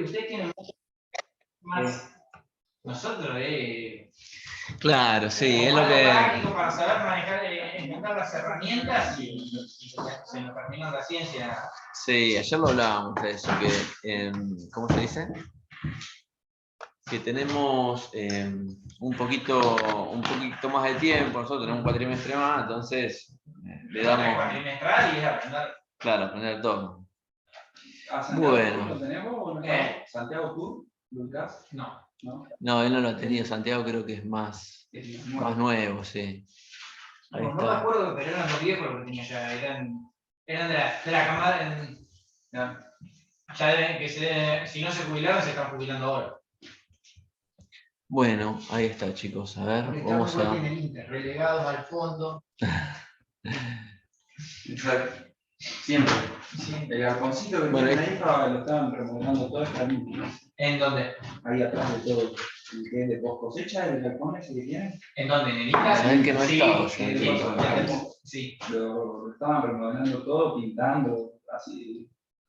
ustedes tienen mucho más. Nosotros, Claro, sí, es lo algo que... práctico para saber manejar, encontrar las herramientas y se nos termina la ciencia. Sí, ayer lo hablábamos de eso, que, ¿cómo se dice? Que tenemos un poquito más de tiempo, nosotros tenemos un cuatrimestre más, entonces le damos... Cuatrimestral y es aprender. Claro, aprender todo. Bueno. ¿Lo tenemos o no? ¿Santiago Tour? ¿Lo ubicás? No. No, él no lo ha tenido. Santiago creo que es más nuevo, sí. Ahí No me acuerdo, pero eran los viejos los que tenía ya. Eran de la cámara. Ya deben que si no se jubilaron, se están jubilando ahora. Bueno, ahí está, chicos. A ver, vamos a... Relegados al fondo. Siempre. El galponcito que tienen ahí lo estaban remodelando todo esta misma. ¿En dónde? Ahí atrás de todo. El que es de post cosecha, el galpón ese que tienen. ¿En dónde? ¿En el ICA? ¿Saben que no he estado? Sí. Lo estaban remodelando todo, pintando, así,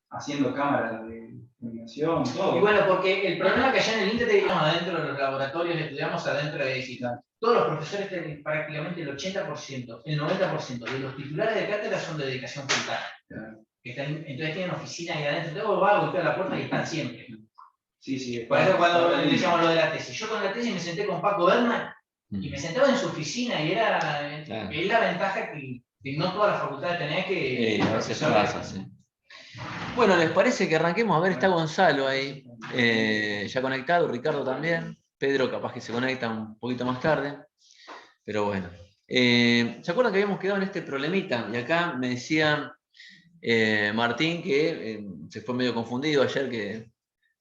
haciendo cámaras de iluminación, todo. Y bueno, porque el problema que allá en el INTE teníamos adentro de los laboratorios, estudiamos adentro de digital. Todos los profesores tienen prácticamente el 80%, el 90% de los titulares de cátedra son de dedicación full time. Entonces tienen oficina ahí adentro, todo va a golpear la puerta y están siempre. Sí. Por eso cuando le decíamos lo de la tesis, yo con la tesis me senté con Paco Berman y me sentaba en su oficina y es la ventaja que no todas las facultades tenés que... a veces pasa, sí. Bueno, ¿les parece que arranquemos? A ver, está Gonzalo ahí, ya conectado, Ricardo también, Pedro capaz que se conecta un poquito más tarde, pero bueno. ¿Se acuerdan que habíamos quedado en este problemita? Y acá me decían Martín que se fue medio confundido ayer, que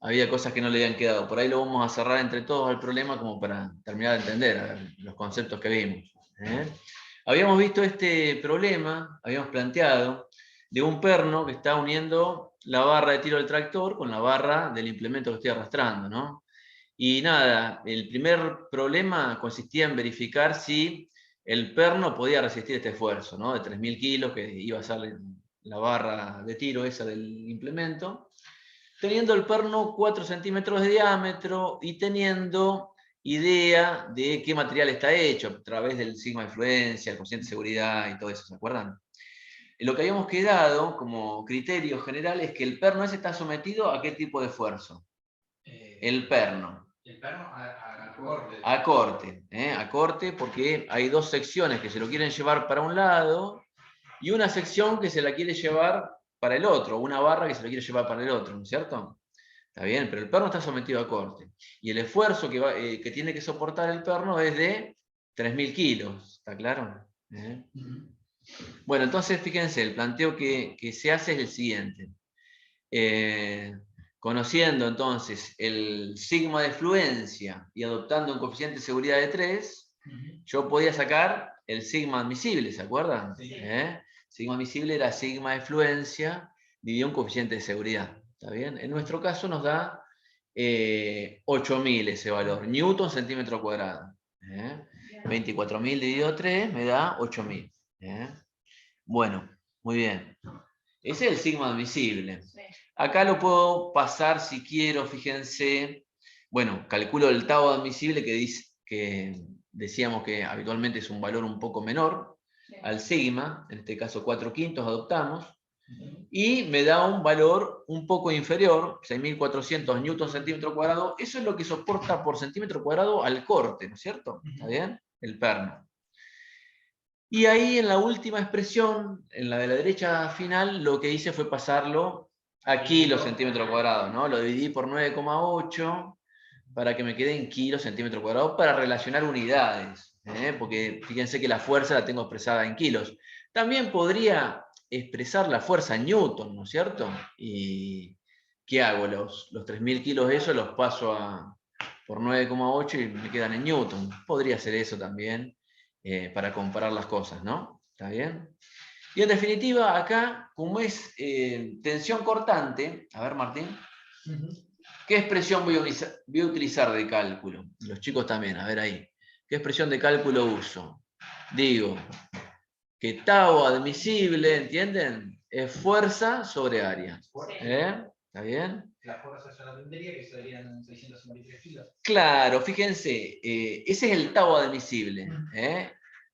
había cosas que no le habían quedado. Por ahí lo vamos a cerrar entre todos al problema como para terminar de entender los conceptos que vimos. Habíamos visto este problema, habíamos planteado, de un perno que está uniendo la barra de tiro del tractor con la barra del implemento que estoy arrastrando, ¿no? Y nada, el primer problema consistía en verificar si el perno podía resistir este esfuerzo, ¿no? De 3.000 kilos que iba a ser la barra de tiro esa del implemento, teniendo el perno 4 centímetros de diámetro y teniendo idea de qué material está hecho a través del sigma de influencia, el cociente de seguridad y todo eso, ¿se acuerdan? Lo que habíamos quedado como criterio general es que el perno ese está sometido a qué tipo de esfuerzo. El perno. El perno a corte. A corte, porque hay dos secciones que se lo quieren llevar para un lado y una sección que se la quiere llevar para el otro, una barra que se lo quiere llevar para el otro, ¿no es cierto? Está bien, pero el perno está sometido a corte. Y el esfuerzo que tiene que soportar el perno es de 3.000 kilos, ¿está claro? Bueno, entonces fíjense, el planteo que se hace es el siguiente. Conociendo entonces el sigma de fluencia y adoptando un coeficiente de seguridad de 3, yo podía sacar el sigma admisible, ¿se acuerdan? Sí. Sigma admisible era sigma de fluencia dividido un coeficiente de seguridad. ¿Está bien? En nuestro caso nos da 8.000 ese valor, newton centímetro cuadrado. 24.000 dividido 3 me da 8.000. Bueno, muy bien. Ese es el sigma admisible. Acá lo puedo pasar si quiero, fíjense. Bueno, calculo el tau admisible que decíamos que habitualmente es un valor un poco menor al sigma, en este caso 4/5 adoptamos, y me da un valor un poco inferior, 6.400 newton centímetro cuadrado. Eso es lo que soporta por centímetro cuadrado al corte, ¿no es cierto? ¿Está bien? El perno. Y ahí en la última expresión, en la de la derecha final, lo que hice fue pasarlo a kilos centímetro cuadrado, ¿no? Lo dividí por 9,8 para que me quede en kilos centímetro cuadrado para relacionar unidades, porque fíjense que la fuerza la tengo expresada en kilos. También podría expresar la fuerza en newton, ¿no es cierto? ¿Y qué hago? Los 3.000 kilos de eso los paso por 9,8 y me quedan en newton. Podría hacer eso también. Para comparar las cosas, ¿no? ¿Está bien? Y en definitiva, acá, como es tensión cortante, a ver, Martín, ¿qué expresión voy a utilizar de cálculo? Los chicos también, a ver ahí. ¿Qué expresión de cálculo uso? Digo que tau admisible, ¿entienden? Es fuerza sobre área. ¿Está bien? La fuerza es una tontería que serían 653 kilos. Claro, fíjense, ese es el tau admisible.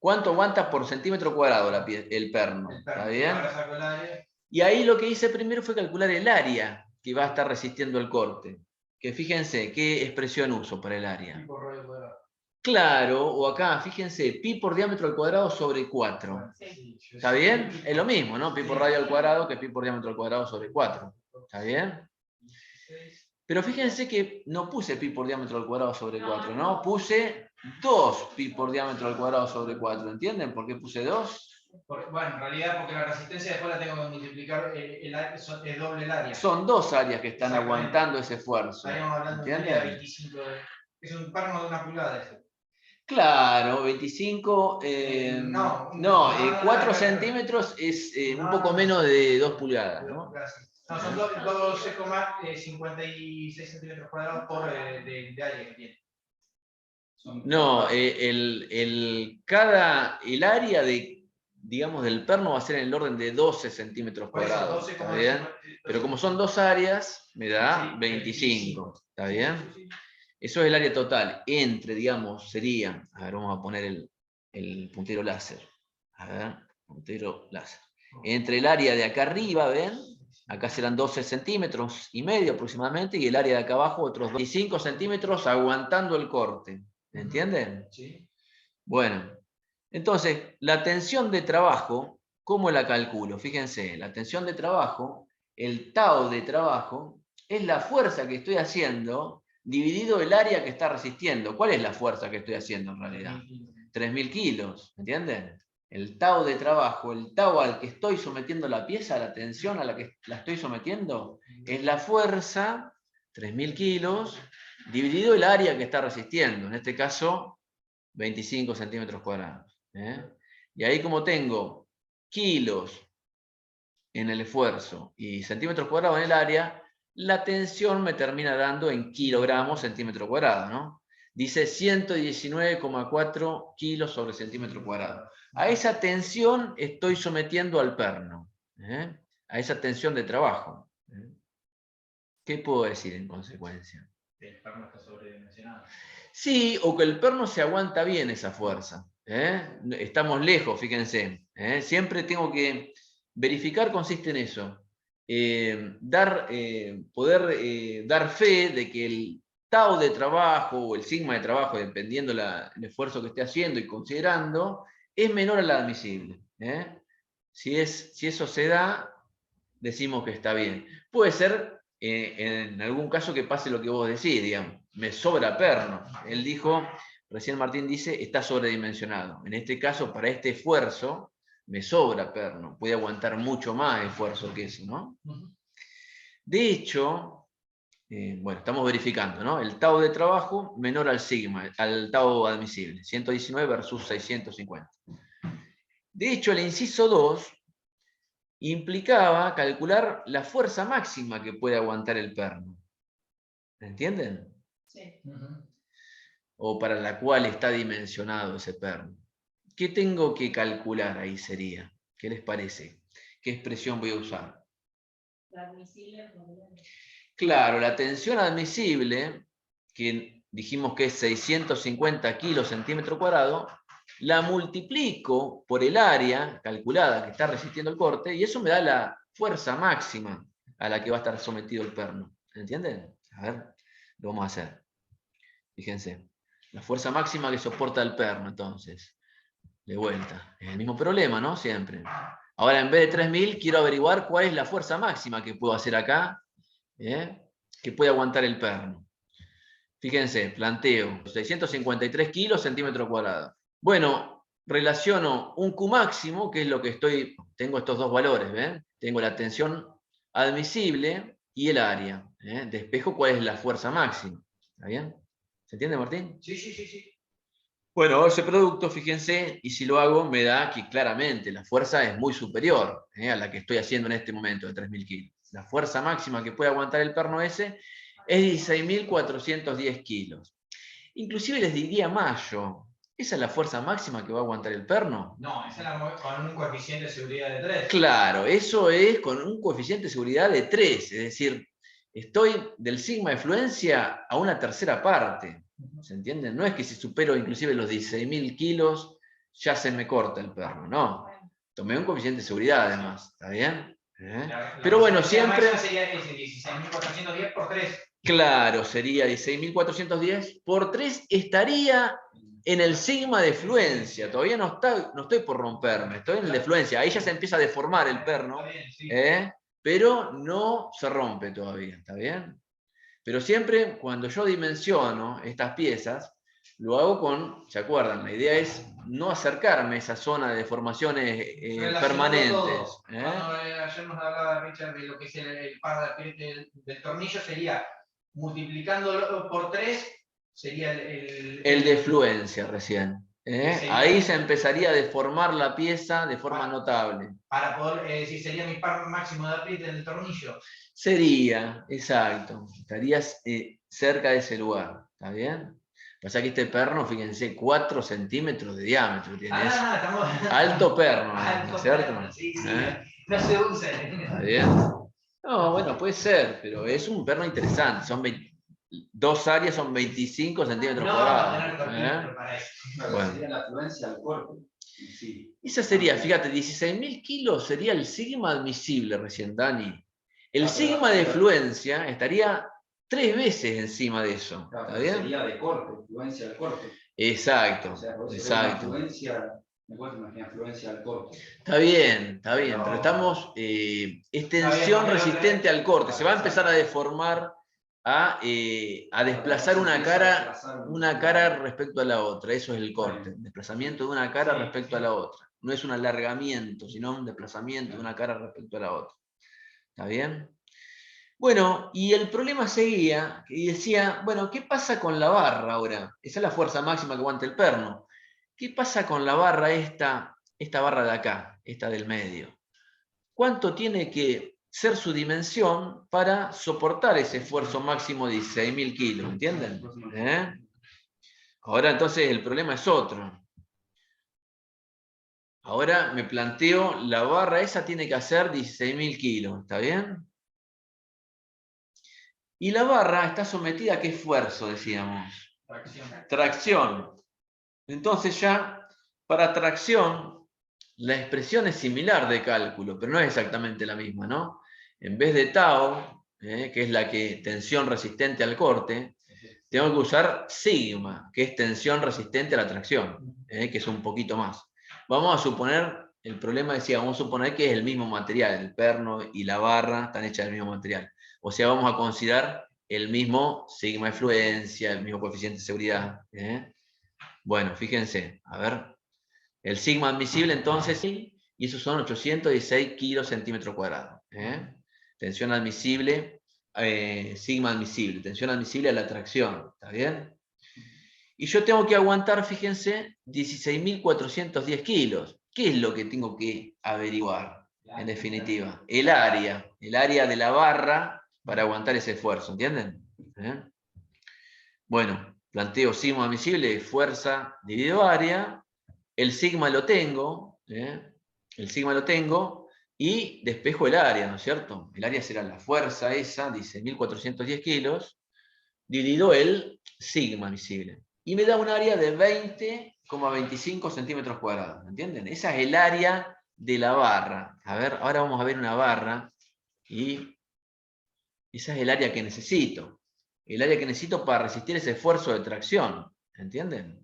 ¿Cuánto aguanta por centímetro cuadrado el perno? ¿Está bien? Ahora saco el área. Y ahí lo que hice primero fue calcular el área que va a estar resistiendo el corte. Que fíjense, ¿qué expresión uso para el área? Pi por radio cuadrado. Claro, o acá, fíjense, pi por diámetro al cuadrado sobre 4. Sí. ¿Está bien? Es lo mismo, ¿no? Pi por radio al cuadrado que pi por diámetro al cuadrado sobre 4. ¿Está bien? Pero fíjense que no puse pi por diámetro al cuadrado sobre 4, ¿no? Puse 2 pi por diámetro al cuadrado sobre 4. ¿Entienden por qué puse 2? Bueno, en realidad porque la resistencia después la tengo que multiplicar, es doble el área. Son dos áreas que están aguantando ese esfuerzo. Estaríamos hablando de un área de 25, es un perno de 1 pulgada ese. Claro, 25, 4 centímetros es un poco menos de 2 pulgadas, ¿no? No, son 12,56 centímetros cuadrados por de área que tiene. No, el área de, digamos, del perno va a ser en el orden de 12 centímetros cuadrados, ¿está bien? Pero como son dos áreas, me da 25, ¿está bien? Eso es el área total, entre, digamos, sería, a ver, vamos a poner el puntero láser. A ver, puntero láser. Entre el área de acá arriba, ¿ven? Acá serán 12 centímetros y medio aproximadamente, y el área de acá abajo otros 25 centímetros aguantando el corte. ¿Entienden? Sí. Bueno, entonces, la tensión de trabajo, ¿cómo la calculo? Fíjense, la tensión de trabajo, el tau de trabajo, es la fuerza que estoy haciendo dividido el área que está resistiendo. ¿Cuál es la fuerza que estoy haciendo en realidad? 3.000 kilos, ¿entienden? El tau de trabajo, el tau al que estoy sometiendo la pieza, la tensión a la que la estoy sometiendo, es la fuerza, 3.000 kilos, dividido el área que está resistiendo, en este caso 25 centímetros cuadrados. Y ahí como tengo kilos en el esfuerzo y centímetros cuadrados en el área, la tensión me termina dando en kilogramos centímetro cuadrado, ¿no? Dice 119,4 kilos sobre centímetro cuadrado. A esa tensión estoy sometiendo al perno, a esa tensión de trabajo. ¿Qué puedo decir en consecuencia? El perno está sobredimensionado. Sí, o que el perno se aguanta bien esa fuerza. Estamos lejos, fíjense. Siempre tengo que verificar, consiste en eso. Poder dar fe de que el tau de trabajo o el sigma de trabajo, dependiendo el esfuerzo que esté haciendo y considerando, es menor al admisible. Si eso se da, decimos que está bien. Puede ser en algún caso que pase lo que vos decís, digamos, me sobra perno. Él dijo, recién Martín dice, está sobredimensionado. En este caso, para este esfuerzo, me sobra perno. Puede aguantar mucho más esfuerzo que eso, ¿no? De hecho, bueno, estamos verificando, ¿no? El tau de trabajo menor al sigma, al tau admisible, 119 versus 650. De hecho, el inciso 2 implicaba calcular la fuerza máxima que puede aguantar el perno. ¿Entienden? Sí. O para la cual está dimensionado ese perno. ¿Qué tengo que calcular ahí sería? ¿Qué les parece? ¿Qué expresión voy a usar? La admisible. Claro, la tensión admisible, que dijimos que es 650 kilos centímetro cuadrado, la multiplico por el área calculada que está resistiendo el corte, y eso me da la fuerza máxima a la que va a estar sometido el perno. ¿Entienden? A ver, lo vamos a hacer. Fíjense, la fuerza máxima que soporta el perno, entonces. De vuelta, es el mismo problema, ¿no? Siempre. Ahora, en vez de 3.000, quiero averiguar cuál es la fuerza máxima que puedo hacer acá, que puede aguantar el perno. Fíjense, planteo 653 kilos centímetro cuadrado. Bueno, relaciono un Q máximo, que es lo que tengo estos dos valores, ¿ven? Tengo la tensión admisible y el área. Despejo cuál es la fuerza máxima. ¿Está bien? ¿Se entiende, Martín? Sí. Bueno, ese producto, fíjense, y si lo hago, me da que claramente la fuerza es muy superior a la que estoy haciendo en este momento de 3.000 kilos. La fuerza máxima que puede aguantar el perno ese es 16.410 kilos. Inclusive les diría más yo, ¿esa es la fuerza máxima que va a aguantar el perno? No, esa es con un coeficiente de seguridad de 3. Claro, eso es con un coeficiente de seguridad de 3, es decir, estoy del sigma de fluencia a una tercera parte. ¿Se entiende? No es que si supero inclusive los 16.000 kilos, ya se me corta el perno, no. Tomé un coeficiente de seguridad además, ¿está bien? Pero bueno, siempre... Sería ese 16.410 por 3. Claro, sería 16.410 por 3, estaría en el sigma de fluencia. Todavía no estoy por romperme, estoy en el de fluencia. Ahí ya se empieza a deformar el perno, pero no se rompe todavía, ¿está bien? Pero siempre cuando yo dimensiono estas piezas, lo hago con, ¿se acuerdan? La idea es no acercarme a esa zona de deformaciones permanentes. Cuando ayer nos hablaba Richard de lo que es el par del tornillo, sería multiplicándolo por 3, sería el de fluencia recién. Ahí se empezaría a deformar la pieza de forma notable. Para poder, si sería mi par máximo de apriete en el tornillo. Sería, exacto. Estarías cerca de ese lugar, ¿está bien? Pasa que este perno, fíjense, 4 centímetros de diámetro tiene. Alto perno, ¿no es cierto? Perno, sí, no se usa. ¿Está bien? No, bueno, puede ser, pero es un perno interesante. Son 2 áreas, son 25 centímetros cuadrados. Bueno. Sería la fluencia al corte. Sí. Esa sería, fíjate, 16.000 kilos sería el sigma admisible recién, Dani. El sigma de fluencia estaría 3 veces encima de eso. Claro, ¿Está bien? Sería de corte, fluencia al corte. Exacto, O sea, exacto. Me puedo imaginar fluencia al corte. Está bien, pero estamos extensión resistente al corte. Se va a empezar a deformar, a desplazar una cara respecto a la otra. Eso es el corte. Desplazamiento de una cara respecto a la otra. No es un alargamiento, sino un desplazamiento de una cara respecto a la otra. ¿Está bien? Bueno, y el problema seguía, y decía, bueno, ¿qué pasa con la barra ahora? Esa es la fuerza máxima que aguanta el perno. ¿Qué pasa con la barra esta barra de acá, esta del medio? ¿Cuánto tiene que ser su dimensión para soportar ese esfuerzo máximo de 16.000 kilos? ¿Entienden? Ahora entonces el problema es otro. Ahora me planteo, la barra esa tiene que hacer 16.000 kilos, ¿está bien? Y la barra está sometida a ¿qué esfuerzo, decíamos? Tracción. Entonces ya, para tracción, la expresión es similar de cálculo, pero no es exactamente la misma, ¿no? En vez de tau, que es la tensión resistente al corte, tengo que usar sigma, que es tensión resistente a la tracción, que es un poquito más. Vamos a suponer, el problema decía, vamos a suponer que es el mismo material, el perno y la barra están hechas del mismo material. O sea, vamos a considerar el mismo sigma de fluencia, el mismo coeficiente de seguridad. Bueno, fíjense, a ver, el sigma admisible entonces, y esos son 816 kilos centímetros cuadrados. Tensión admisible, sigma admisible, tensión admisible a la tracción, ¿está bien? Y yo tengo que aguantar, fíjense, 16.410 kilos. ¿Qué es lo que tengo que averiguar, en definitiva? El área de la barra para aguantar ese esfuerzo, ¿entienden? Bueno, planteo sigma admisible, fuerza dividido área, el sigma lo tengo, y despejo el área, ¿no es cierto? El área será la fuerza esa, 16.410 kilos, dividido el sigma admisible. Y me da un área de 20,25 centímetros cuadrados, ¿entienden? Esa es el área de la barra. A ver, ahora vamos a ver una barra, y esa es el área que necesito. El área que necesito para resistir ese esfuerzo de tracción, ¿entienden?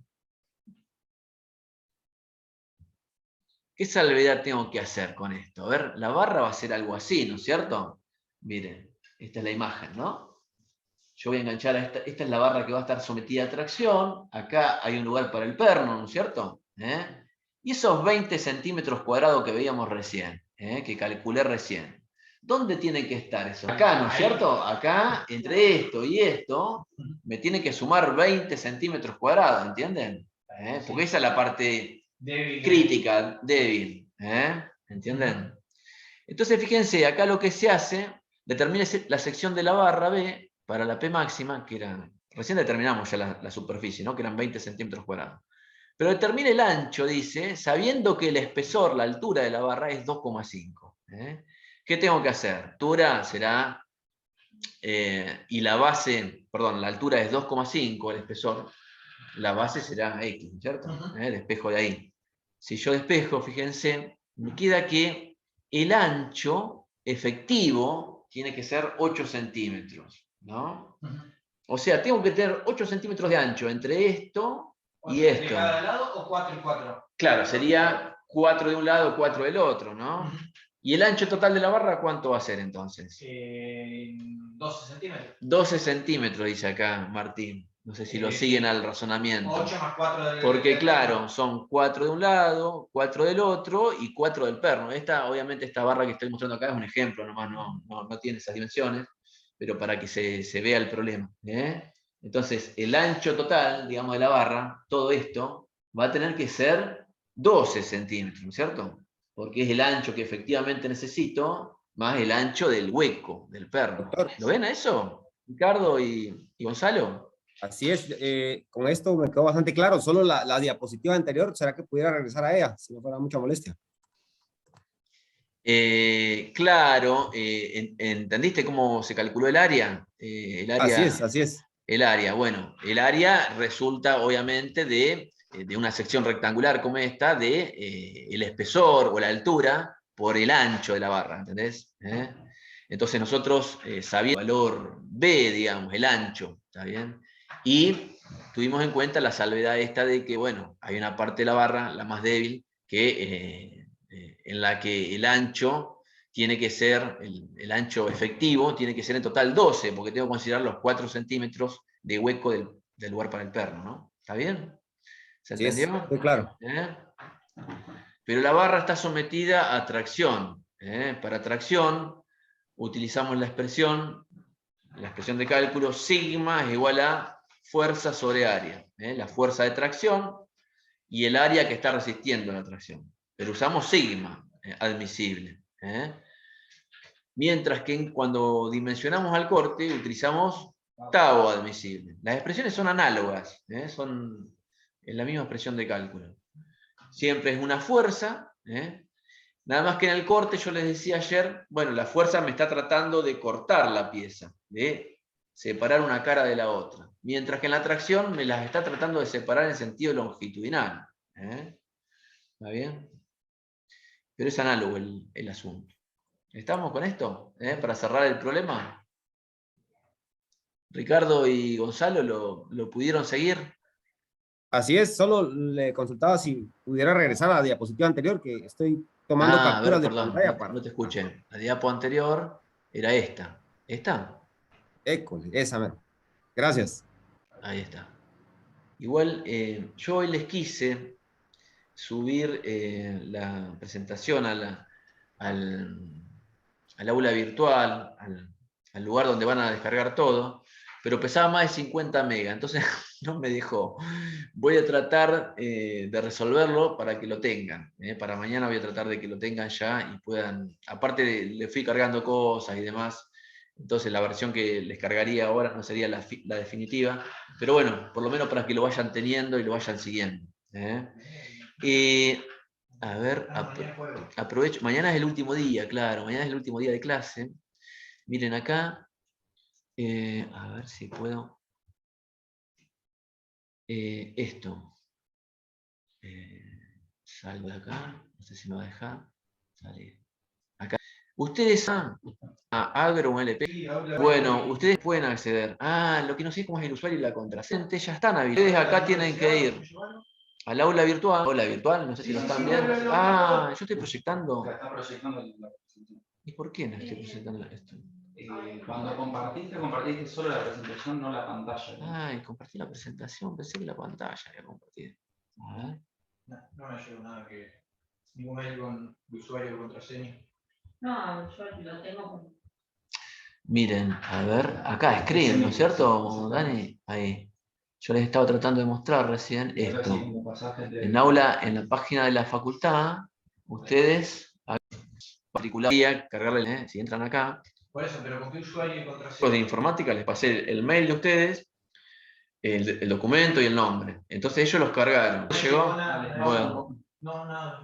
¿Qué salvedad tengo que hacer con esto? A ver, la barra va a ser algo así, ¿no es cierto? Miren, esta es la imagen, ¿no? Yo voy a enganchar a esta es la barra que va a estar sometida a tracción, acá hay un lugar para el perno, ¿no es cierto? Y esos 20 centímetros cuadrados que veíamos recién, que calculé recién, ¿dónde tienen que estar eso? Acá, ¿no es cierto? Acá, entre esto y esto, me tiene que sumar 20 centímetros cuadrados, ¿entienden? Porque esa es la parte crítica, débil, ¿entienden? Entonces, fíjense, acá lo que se hace, determina la sección de la barra B, para la P máxima, que era, recién determinamos ya la superficie, ¿no? Que eran 20 centímetros cuadrados. Pero determina el ancho, dice, sabiendo que el espesor, la altura de la barra es 2,5. ¿Qué tengo que hacer? Altura será y la base, perdón, la altura es 2,5, el espesor, la base será X, ¿cierto? Despejo de ahí. Si yo despejo, fíjense, me queda que el ancho efectivo tiene que ser 8 centímetros, ¿no? O sea, tengo que tener 8 centímetros de ancho entre esto y esto. ¿De cada lado o 4 y 4? Claro, sería 4 de un lado, 4 del otro, ¿no? ¿Y el ancho total de la barra cuánto va a ser entonces? 12 centímetros. 12 centímetros, dice acá Martín. No sé si lo siguen al razonamiento. 8 más 4 del... Porque claro, son 4 de un lado, 4 del otro y 4 del perno. Obviamente esta barra que estoy mostrando acá es un ejemplo, nomás no tiene esas dimensiones, pero para que se vea el problema. Entonces, el ancho total, digamos, de la barra, todo esto, va a tener que ser 12 centímetros, ¿no es cierto? Porque es el ancho que efectivamente necesito, más el ancho del hueco, del perno. Doctor. ¿Lo ven a eso, Ricardo y Gonzalo? Así es, con esto me quedó bastante claro. Solo la diapositiva anterior, ¿será que pudiera regresar a ella? Si no fuera mucha molestia. Claro, ¿entendiste cómo se calculó el área? Así es. El área, bueno, el área resulta obviamente de una sección rectangular como esta, de el espesor o la altura por el ancho de la barra, ¿entendés? Entonces nosotros sabiendo el valor B, digamos, el ancho, ¿está bien? Y tuvimos en cuenta la salvedad esta de que, bueno, hay una parte de la barra, la más débil, que en la que el ancho tiene que ser, el ancho efectivo tiene que ser en total 12, porque tengo que considerar los 4 centímetros de hueco del lugar para el perno, ¿no? ¿Está bien? ¿Se entendió? Muy claro. Pero la barra está sometida a tracción. Para tracción utilizamos la expresión de cálculo sigma es igual a fuerza sobre área. La fuerza de tracción y el área que está resistiendo la tracción. Pero usamos sigma, admisible. Mientras que cuando dimensionamos al corte utilizamos tau admisible. Las expresiones son análogas, son en la misma expresión de cálculo. Siempre es una fuerza, nada más que en el corte yo les decía ayer, bueno, la fuerza me está tratando de cortar la pieza, de separar una cara de la otra, mientras que en la tracción me las está tratando de separar en sentido longitudinal. ¿Está bien? Pero es análogo el asunto. ¿Estamos con esto? Para cerrar el problema. Ricardo y Gonzalo, ¿lo pudieron seguir? Así es, solo le consultaba si pudiera regresar a la diapositiva anterior, que estoy tomando capturas de pantalla para... No te escuché. La diapo anterior era esta. ¿Esta? École, esa, mero. Gracias. Ahí está. Igual, yo hoy les quise subir la presentación al aula virtual, al lugar donde van a descargar todo, pero pesaba más de 50 megas, entonces no me dejó. Voy a tratar de resolverlo para que lo tengan. Para mañana voy a tratar de que lo tengan ya y puedan, aparte le fui cargando cosas y demás, entonces la versión que les cargaría ahora no sería la definitiva, pero bueno, por lo menos para que lo vayan teniendo y lo vayan siguiendo. A ver, aprovecho. Mañana es el último día, claro. Mañana es el último día de clase. Miren acá. A ver si puedo. Esto. Salgo de acá. No sé si me va a dejar. Salir. Acá. Ustedes a Agro o LP. Bueno, ustedes pueden acceder. Lo que no sé es cómo es el usuario y la contraseña. Ya están habilitados. Ustedes acá tienen que ir al aula virtual. Aula virtual, no sé si lo están viendo. Yo estoy proyectando. Está proyectando la presentación. ¿Y por qué no estoy proyectando esto? Cuando compartiste solo la presentación, no la pantalla. Compartí la presentación, pensé que la pantalla había compartido. A ver. No me llegó nada que... Ningún mail con usuario o contraseña. No, yo lo tengo. Miren, a ver, acá escriben, ¿no es cierto, Dani? Ahí. Yo les estaba tratando de mostrar recién esto. En aula, en la página de la facultad, ustedes, particular, cargarle, si entran acá. Por eso, pero ¿con qué usuario y contraseña? Los de informática les pasé el mail de ustedes, el documento y el nombre. Entonces ellos los cargaron. ¿Llegó? Bueno. No, nada.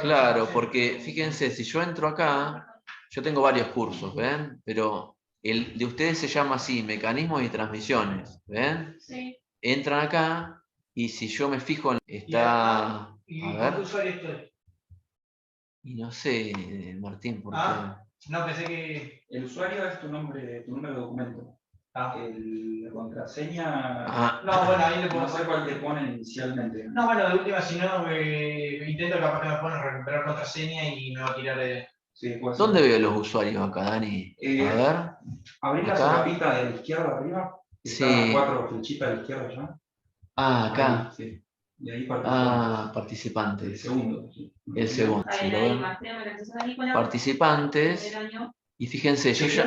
Claro, porque fíjense, si yo entro acá, yo tengo varios cursos, ¿ven? Pero El de ustedes se llama así, mecanismos y transmisiones. ¿Ven? Sí. Entran acá y si yo me fijo, está... A ¿Y ver. qué usuario estoy? Y no sé, Martín, ¿por qué? No, pensé que... El usuario es tu nombre de documento. La contraseña... No, bueno, ahí le puedo No sé cuál te pone inicialmente. No, bueno, de última, si no, intento capaz que me pone recuperar contraseña y me va a tirar de... Sí, puede ser. ¿Dónde veo los usuarios acá, Dani? A ver. Abrir la Acá. solapita de la izquierda arriba. Sí. Están las 4 flechitas de la izquierda ya. Ah, acá. Ahí, sí. Y ahí participantes. Participantes. El segundo. Sí. El segundo, sí, lo ven. Participantes. Y fíjense, yo ya...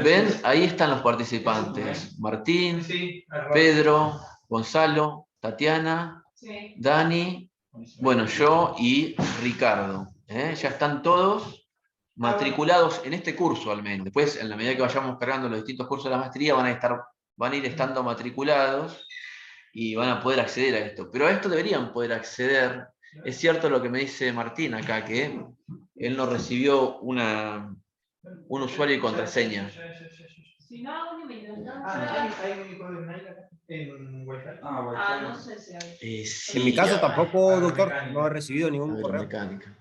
¿Ven? Ahí están los participantes. Martín, Pedro, Gonzalo, Tatiana, Dani, bueno, yo y Ricardo. Ya están todos matriculados en este curso al menos. Después, en la medida que vayamos cargando los distintos cursos de la maestría, van a ir estando matriculados y van a poder acceder a esto. Pero a esto deberían poder acceder. Es cierto lo que me dice Martín acá, que él no recibió un usuario y contraseña. Si no, audio me intentaron. ¿Hay en Wi-Fi? No sé si hay. Sí, En mi caso tampoco, doctor, no he recibido ningún correo. Mecánica.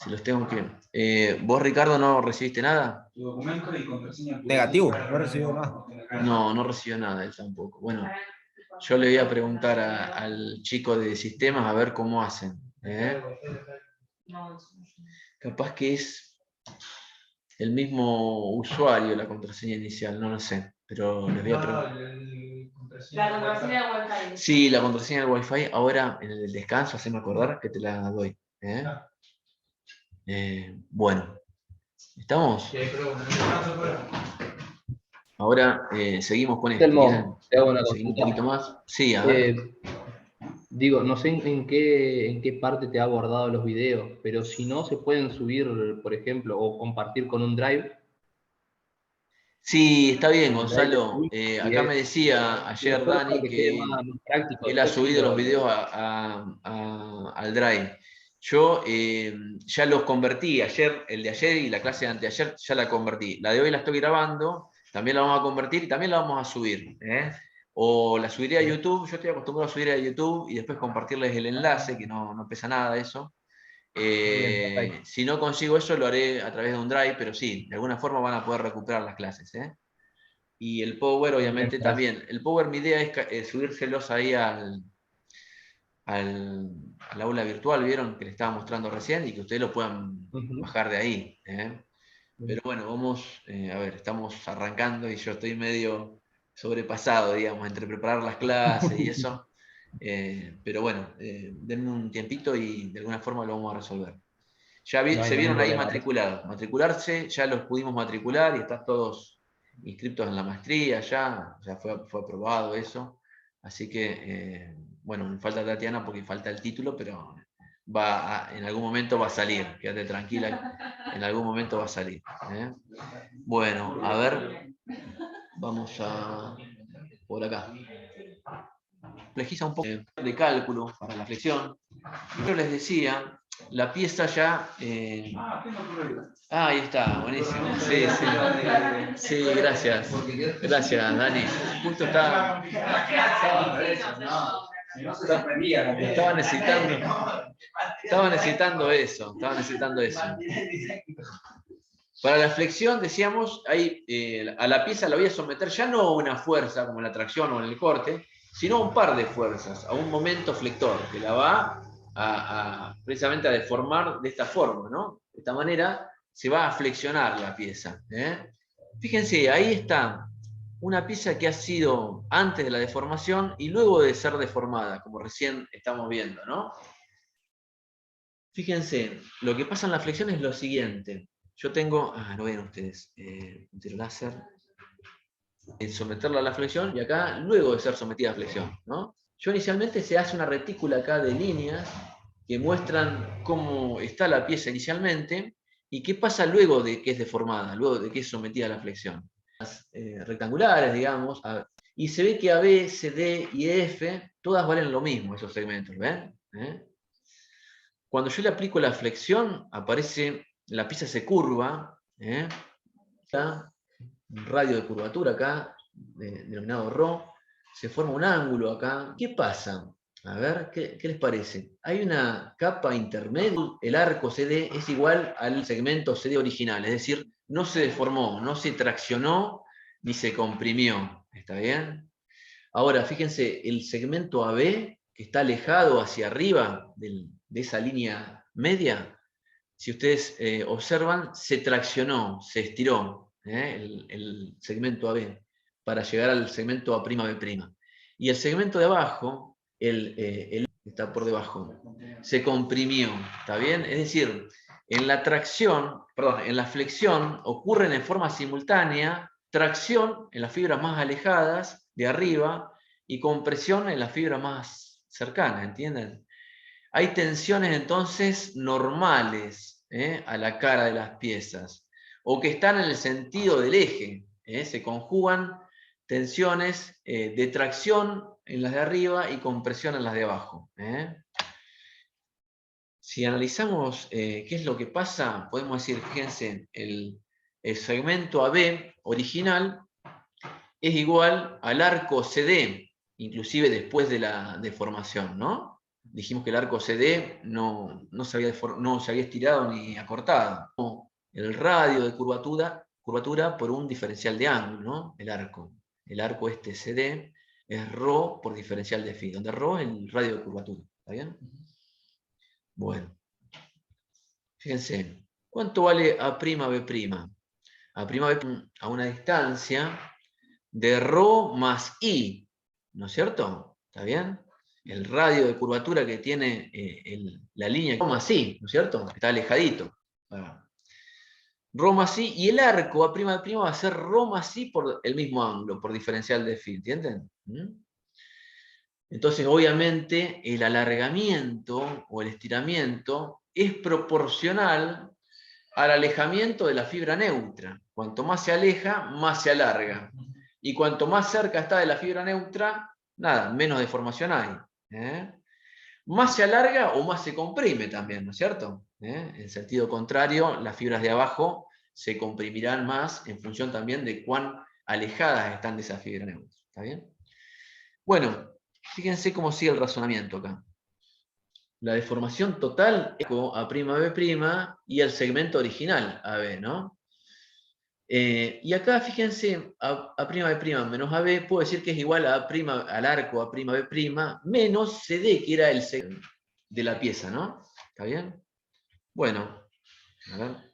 Si los tengo que... ¿Vos, Ricardo, no recibiste nada? Tu documento y contraseña. Negativo, no he recibido nada. No recibió nada él tampoco. Bueno, yo le voy a preguntar al chico de sistemas a ver cómo hacen. Capaz que es el mismo usuario la contraseña inicial, no lo sé. Pero les voy a preguntar. La contraseña de Wi-Fi. Sí, la contraseña del Wi-Fi. Ahora en el descanso, haceme acordar que te la doy. Bueno, ¿estamos? Ahora seguimos con esto. Telmo, te hago una Seguimos un consulta. poquito más. Sí, a ver. Digo, no sé en qué parte te ha guardado los videos, pero si no, se pueden subir, por ejemplo, o compartir con un Drive. Sí, está bien, Gonzalo. Acá me decía ayer Dani que él ha subido los videos al Drive. Yo ya los convertí ayer, el de ayer y la clase de anteayer ya la convertí. La de hoy la estoy grabando, también la vamos a convertir y también la vamos a subir. O la subiré a YouTube, yo estoy acostumbrado a subir a YouTube y después compartirles el enlace, que no pesa nada eso. Si no consigo eso, lo haré a través de un Drive, pero sí, de alguna forma van a poder recuperar las clases. Y el Power, obviamente, también. El Power, mi idea es subírselos ahí al aula virtual, ¿vieron? Que les estaba mostrando recién, y que ustedes lo puedan bajar de ahí. Pero bueno, vamos, a ver, estamos arrancando y yo estoy medio sobrepasado, digamos, entre preparar las clases y eso. Pero bueno, denme un tiempito y de alguna forma lo vamos a resolver. Ya se vieron ahí matriculados. Matricularse, ya los pudimos matricular y están todos inscritos en la maestría, ya fue aprobado eso. Así que, bueno, me falta Tatiana porque falta el título, pero en algún momento va a salir. Quédate tranquila, en algún momento va a salir. Bueno, a ver, vamos a por acá. Flexiza un poco de cálculo para la flexión. Yo les decía, la pieza ya... ahí está, buenísimo. Sí, gracias. Gracias, Dani. Justo estaba necesitando eso. Para la flexión, decíamos, a la pieza la voy a someter ya no a una fuerza como la tracción o en el corte, sino a un par de fuerzas, a un momento flector, que la va precisamente a deformar de esta forma, ¿no? De esta manera se va a flexionar la pieza. Fíjense, ahí está una pieza que ha sido antes de la deformación y luego de ser deformada, como recién estamos viendo, ¿no? Fíjense, lo que pasa en la flexión es lo siguiente. Yo tengo, lo ven ustedes, un tiro láser, someterla a la flexión y acá luego de ser sometida a flexión, ¿no? Yo inicialmente se hace una retícula acá de líneas que muestran cómo está la pieza inicialmente y qué pasa luego de que es deformada, luego de que es sometida a la flexión. Rectangulares, digamos, y se ve que AB, CD y EF todas valen lo mismo, esos segmentos, ¿ven? Cuando yo le aplico la flexión, aparece, la pieza se curva, un radio de curvatura acá, denominado ρ, se forma un ángulo acá. ¿Qué pasa? A ver, ¿qué les parece? Hay una capa intermedia, el arco CD es igual al segmento CD original, es decir, no se deformó, no se traccionó, ni se comprimió. ¿Está bien? Ahora, fíjense, el segmento AB, que está alejado hacia arriba de esa línea media, si ustedes observan, se traccionó, se estiró el segmento AB para llegar al segmento A'B'. Y el segmento de abajo, el que está por debajo, se comprimió, ¿está bien? Es decir, en la flexión ocurren en forma simultánea tracción en las fibras más alejadas de arriba y compresión en las fibras más cercanas, ¿entienden? Hay tensiones entonces normales a la cara de las piezas, o que están en el sentido del eje. Se conjugan tensiones de tracción en las de arriba y compresión en las de abajo. Si analizamos qué es lo que pasa, podemos decir, fíjense, el segmento AB original es igual al arco CD, inclusive después de la deformación, ¿no? Dijimos que el arco CD no se había estirado ni acortado. El radio de curvatura por un diferencial de ángulo, ¿no? El arco este CD es ρ por diferencial de phi, donde ρ es el radio de curvatura. ¿Está bien? Bueno. Fíjense, ¿cuánto vale A'B'? A'B' a una distancia de ρ más I, ¿no es cierto? ¿Está bien? El radio de curvatura que tiene la línea ρ más I, ¿no es cierto? Está alejadito. Ρ más I, y el arco A'B' va a ser ρ más I por el mismo ángulo, por diferencial de phi, ¿entienden? Entonces, obviamente, el alargamiento o el estiramiento es proporcional al alejamiento de la fibra neutra. Cuanto más se aleja, más se alarga. Y cuanto más cerca está de la fibra neutra, nada, menos deformación hay. Más se alarga o más se comprime también, ¿no es cierto? En sentido contrario, las fibras de abajo se comprimirán más en función también de cuán alejadas están de esa fibra neutra. ¿Está bien? Bueno, fíjense cómo sigue el razonamiento acá. La deformación total es A'B' y el segmento original AB, ¿no? Y acá, fíjense, A'B' menos AB, puedo decir que es igual a al arco A'B' menos CD, que era el segmento de la pieza, ¿no? ¿Está bien? Bueno, a ver.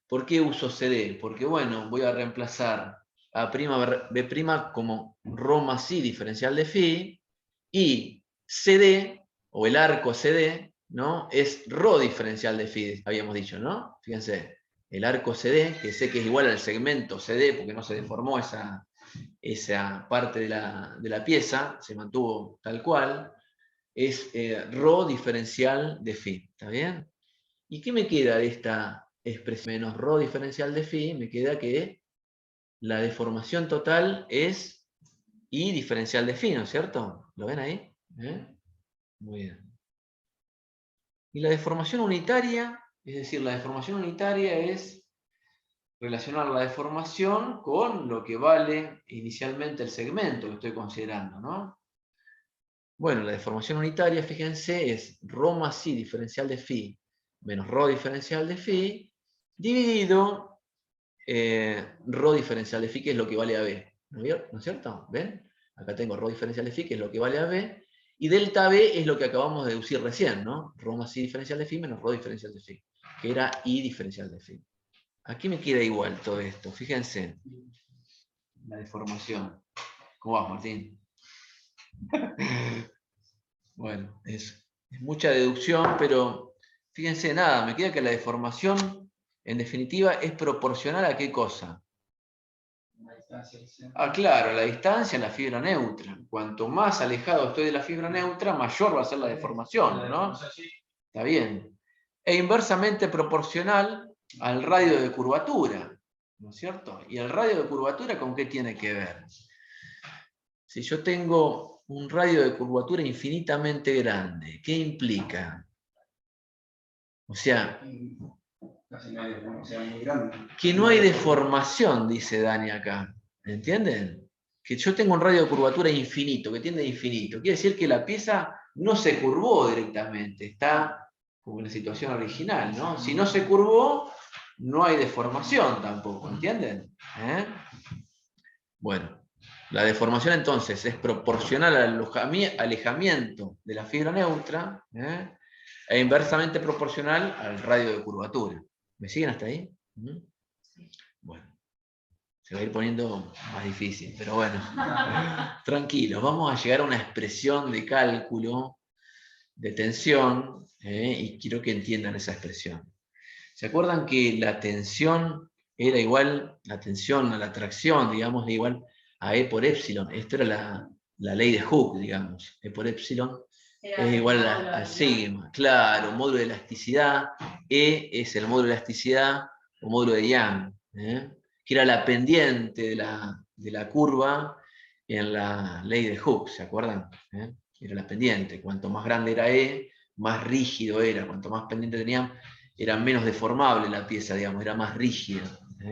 ¿Por qué uso CD? Porque, bueno, voy a reemplazar A'B' como ρ más I diferencial de phi, y CD, o el arco CD, ¿no? Es ρ diferencial de phi, habíamos dicho, ¿no? Fíjense, el arco CD, que sé que es igual al segmento CD, porque no se deformó esa parte de la pieza, se mantuvo tal cual, es ρ diferencial de phi, ¿está bien? ¿Y qué me queda de esta expresión? Menos ρ diferencial de phi, me queda que la deformación total es I diferencial de phi, ¿no es cierto? ¿Lo ven ahí? Muy bien. Y la deformación unitaria, es decir, la deformación unitaria es relacionar la deformación con lo que vale inicialmente el segmento que estoy considerando, ¿no? Bueno, la deformación unitaria, fíjense, es ρ más I diferencial de phi menos ρ diferencial de phi dividido ρ diferencial de phi, que es lo que vale a B. ¿No es cierto? ¿Ven? Acá tengo ρ diferencial de phi, que es lo que vale a B. Y delta B es lo que acabamos de deducir recién, ¿no? Ρ más I diferencial de phi menos ρ diferencial de phi, que era I diferencial de phi. Aquí me queda igual todo esto. Fíjense. La deformación. ¿Cómo vas, Martín? Bueno, es mucha deducción, pero fíjense, nada, me queda que la deformación, en definitiva, es proporcional a qué cosa. Claro, la distancia en la fibra neutra. Cuanto más alejado estoy de la fibra neutra, mayor va a ser la deformación, ¿no? Está bien. E inversamente proporcional al radio de curvatura, ¿no es cierto? ¿Y el radio de curvatura con qué tiene que ver? Si yo tengo un radio de curvatura infinitamente grande, ¿qué implica? O sea, Casi no hay deformación muy grande. Que no hay deformación, dice Dani acá. ¿Entienden? Que yo tengo un radio de curvatura infinito, que tiende a infinito. Quiere decir que la pieza no se curvó directamente, está como en la situación original, ¿no? Si no se curvó, no hay deformación tampoco, ¿entienden? Bueno, la deformación entonces es proporcional al alejamiento de la fibra neutra e inversamente proporcional al radio de curvatura. ¿Me siguen hasta ahí? Bueno. Se va a ir poniendo más difícil, pero bueno, tranquilos, vamos a llegar a una expresión de cálculo de tensión y quiero que entiendan esa expresión. ¿Se acuerdan que la tensión era igual, la tensión a la tracción, digamos, era igual a E por epsilon? Esto era la ley de Hooke, digamos. E por epsilon es igual al sigma. Claro, módulo de elasticidad. E es el módulo de elasticidad o módulo de Young. Que era la pendiente de la curva en la ley de Hooke, ¿se acuerdan? Era la pendiente. Cuanto más grande era E, más rígido era. Cuanto más pendiente tenían, era menos deformable la pieza, digamos, era más rígida.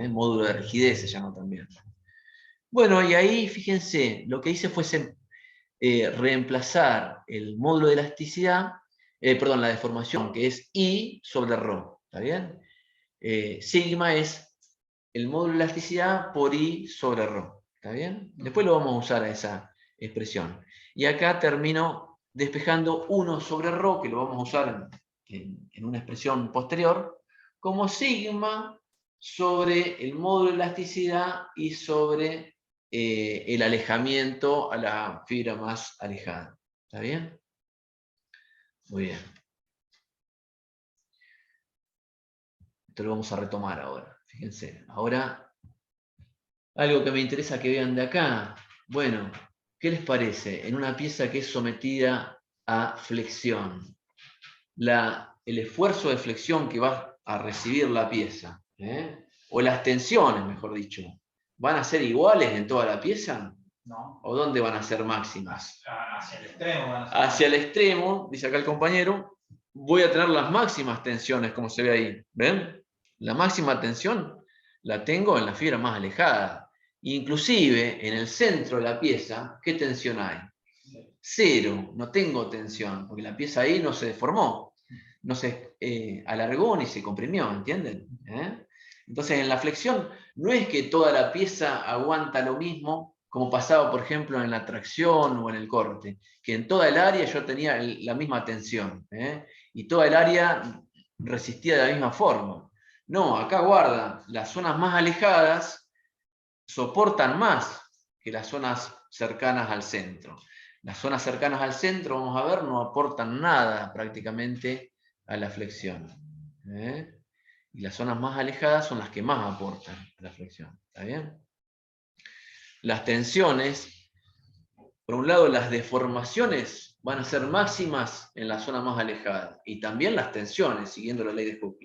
Módulo de rigidez se llama también. Bueno, y ahí, fíjense, lo que hice fue reemplazar el módulo de elasticidad, perdón, la deformación, que es I sobre ρ, ¿está bien? Sigma es el módulo de elasticidad por I sobre ρ, ¿está bien? Después lo vamos a usar a esa expresión. Y acá termino despejando 1 sobre ρ, que lo vamos a usar en una expresión posterior, como sigma sobre el módulo de elasticidad y sobre el alejamiento a la fibra más alejada. ¿Está bien? Muy bien. Esto lo vamos a retomar ahora. Fíjense, ahora algo que me interesa que vean de acá. Bueno, ¿qué les parece? En una pieza que es sometida a flexión, el esfuerzo de flexión que va a recibir la pieza, o las tensiones, mejor dicho, ¿van a ser iguales en toda la pieza? No. ¿O dónde van a ser máximas? Hacia el extremo van a ser. Hacia el extremo, dice acá el compañero, voy a tener las máximas tensiones, como se ve ahí. ¿Ven? La máxima tensión la tengo en la fibra más alejada. Inclusive, en el centro de la pieza, ¿qué tensión hay? 0, no tengo tensión, porque la pieza ahí no se deformó, no se alargó ni se comprimió, ¿entienden? Entonces, en la flexión, no es que toda la pieza aguanta lo mismo, como pasaba, por ejemplo, en la tracción o en el corte, que en toda el área yo tenía la misma tensión, y toda el área resistía de la misma forma. No, acá guarda, las zonas más alejadas soportan más que las zonas cercanas al centro. Las zonas cercanas al centro, vamos a ver, no aportan nada prácticamente a la flexión. Y las zonas más alejadas son las que más aportan a la flexión. ¿Está bien? Las tensiones, por un lado, las deformaciones van a ser máximas en la zona más alejada. Y también las tensiones, siguiendo la ley de Hooke.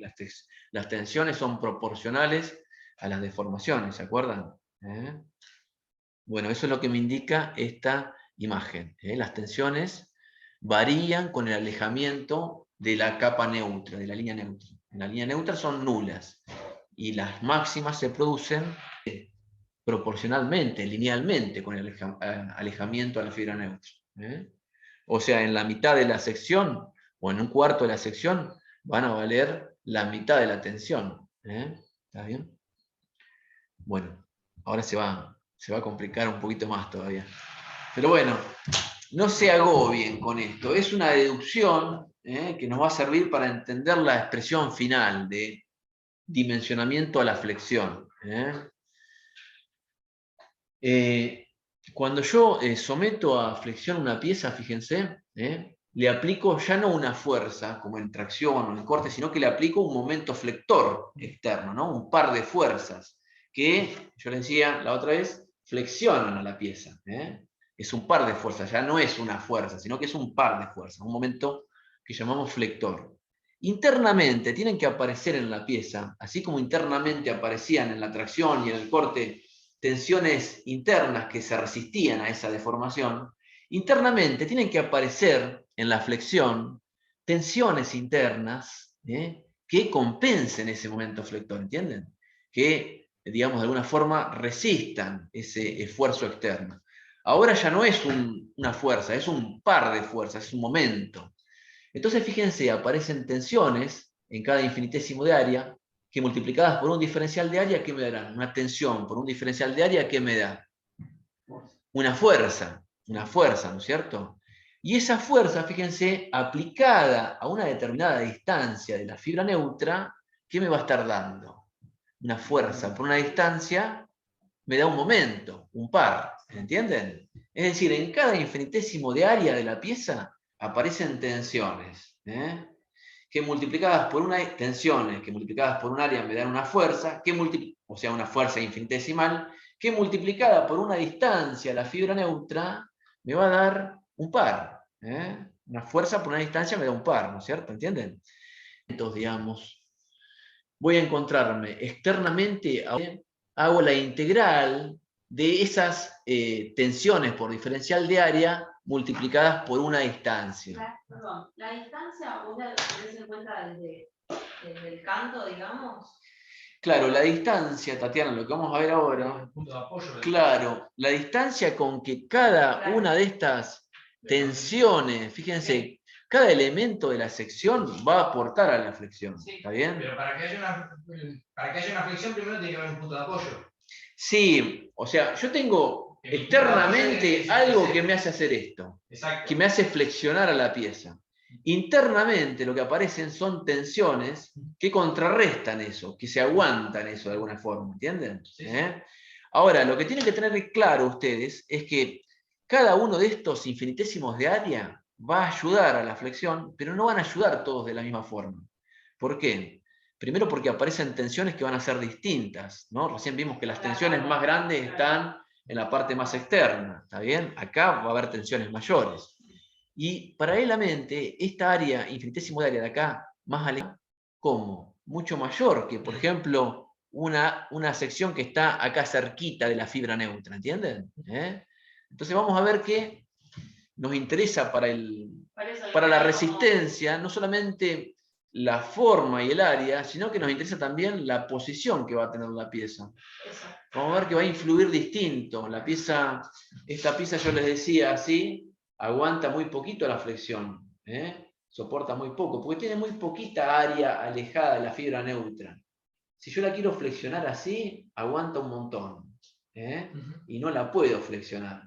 Las tensiones son proporcionales a las deformaciones, ¿se acuerdan? Bueno, eso es lo que me indica esta imagen. Las tensiones varían con el alejamiento de la capa neutra, de la línea neutra. En la línea neutra son nulas. Y las máximas se producen proporcionalmente, linealmente, con el alejamiento a la fibra neutra. O sea, en la mitad de la sección, o en un cuarto de la sección, van a valer la mitad de la tensión. ¿Está bien? Bueno, ahora se va a complicar un poquito más todavía. Pero bueno, no se agobien con esto. Es una deducción que nos va a servir para entender la expresión final de dimensionamiento a la flexión. Cuando yo someto a flexión una pieza, fíjense, le aplico ya no una fuerza, como en tracción o en corte, sino que le aplico un momento flector externo, ¿no? Un par de fuerzas, que, yo les decía la otra vez, flexionan a la pieza. Es un par de fuerzas, ya no es una fuerza, sino que es un par de fuerzas, un momento que llamamos flector. Internamente tienen que aparecer en la pieza, así como internamente aparecían en la tracción y en el corte tensiones internas que se resistían a esa deformación, internamente tienen que aparecer en la flexión tensiones internas que compensen ese momento flector, ¿entienden? Que, digamos, de alguna forma resistan ese esfuerzo externo. Ahora ya no es una fuerza, es un par de fuerzas, es un momento. Entonces, fíjense, aparecen tensiones en cada infinitésimo de área, que multiplicadas por un diferencial de área, ¿qué me darán? Una tensión por un diferencial de área, ¿qué me da? Una fuerza, ¿no es cierto? Y esa fuerza, fíjense, aplicada a una determinada distancia de la fibra neutra, ¿qué me va a estar dando? Una fuerza por una distancia me da un momento, un par, ¿entienden? Es decir, en cada infinitésimo de área de la pieza aparecen tensiones, que multiplicadas por tensiones que multiplicadas por un área me dan una fuerza, o sea, una fuerza infinitesimal, que multiplicada por una distancia a la fibra neutra me va a dar un par. Una fuerza por una distancia me da un par, ¿no es cierto? ¿Entienden? Entonces, digamos, voy a encontrarme externamente, hago la integral de esas tensiones por diferencial de área multiplicadas por una distancia. Perdón, la distancia vos la tenés en cuenta desde el canto, digamos. Claro, la distancia, Tatiana, lo que vamos a ver ahora, claro, la distancia con que cada una de estas tensiones, fíjense, cada elemento de la sección va a aportar a la flexión, ¿está bien? Pero para que haya una flexión primero tiene que haber un punto de apoyo. Sí, o sea, yo tengo externamente algo que me hace hacer esto, que me hace flexionar a la pieza. Internamente lo que aparecen son tensiones que contrarrestan eso, que se aguantan eso de alguna forma, ¿entienden? Ahora, lo que tienen que tener claro ustedes es que cada uno de estos infinitésimos de área va a ayudar a la flexión, pero no van a ayudar todos de la misma forma. ¿Por qué? Primero porque aparecen tensiones que van a ser distintas, ¿no? Recién vimos que las tensiones más grandes están en la parte más externa, ¿está bien? Acá va a haber tensiones mayores. Y paralelamente, esta área, infinitésimo de área de acá, más alejada, ¿cómo? Mucho mayor que, por ejemplo, una sección que está acá cerquita de la fibra neutra, ¿entienden? Entonces vamos a ver que nos interesa para la resistencia, no solamente la forma y el área, sino que nos interesa también la posición que va a tener la pieza. Vamos a ver que va a influir distinto. Esta pieza yo les decía así, aguanta muy poquito la flexión, soporta muy poco, porque tiene muy poquita área alejada de la fibra neutra. Si yo la quiero flexionar así, aguanta un montón, y no la puedo flexionar.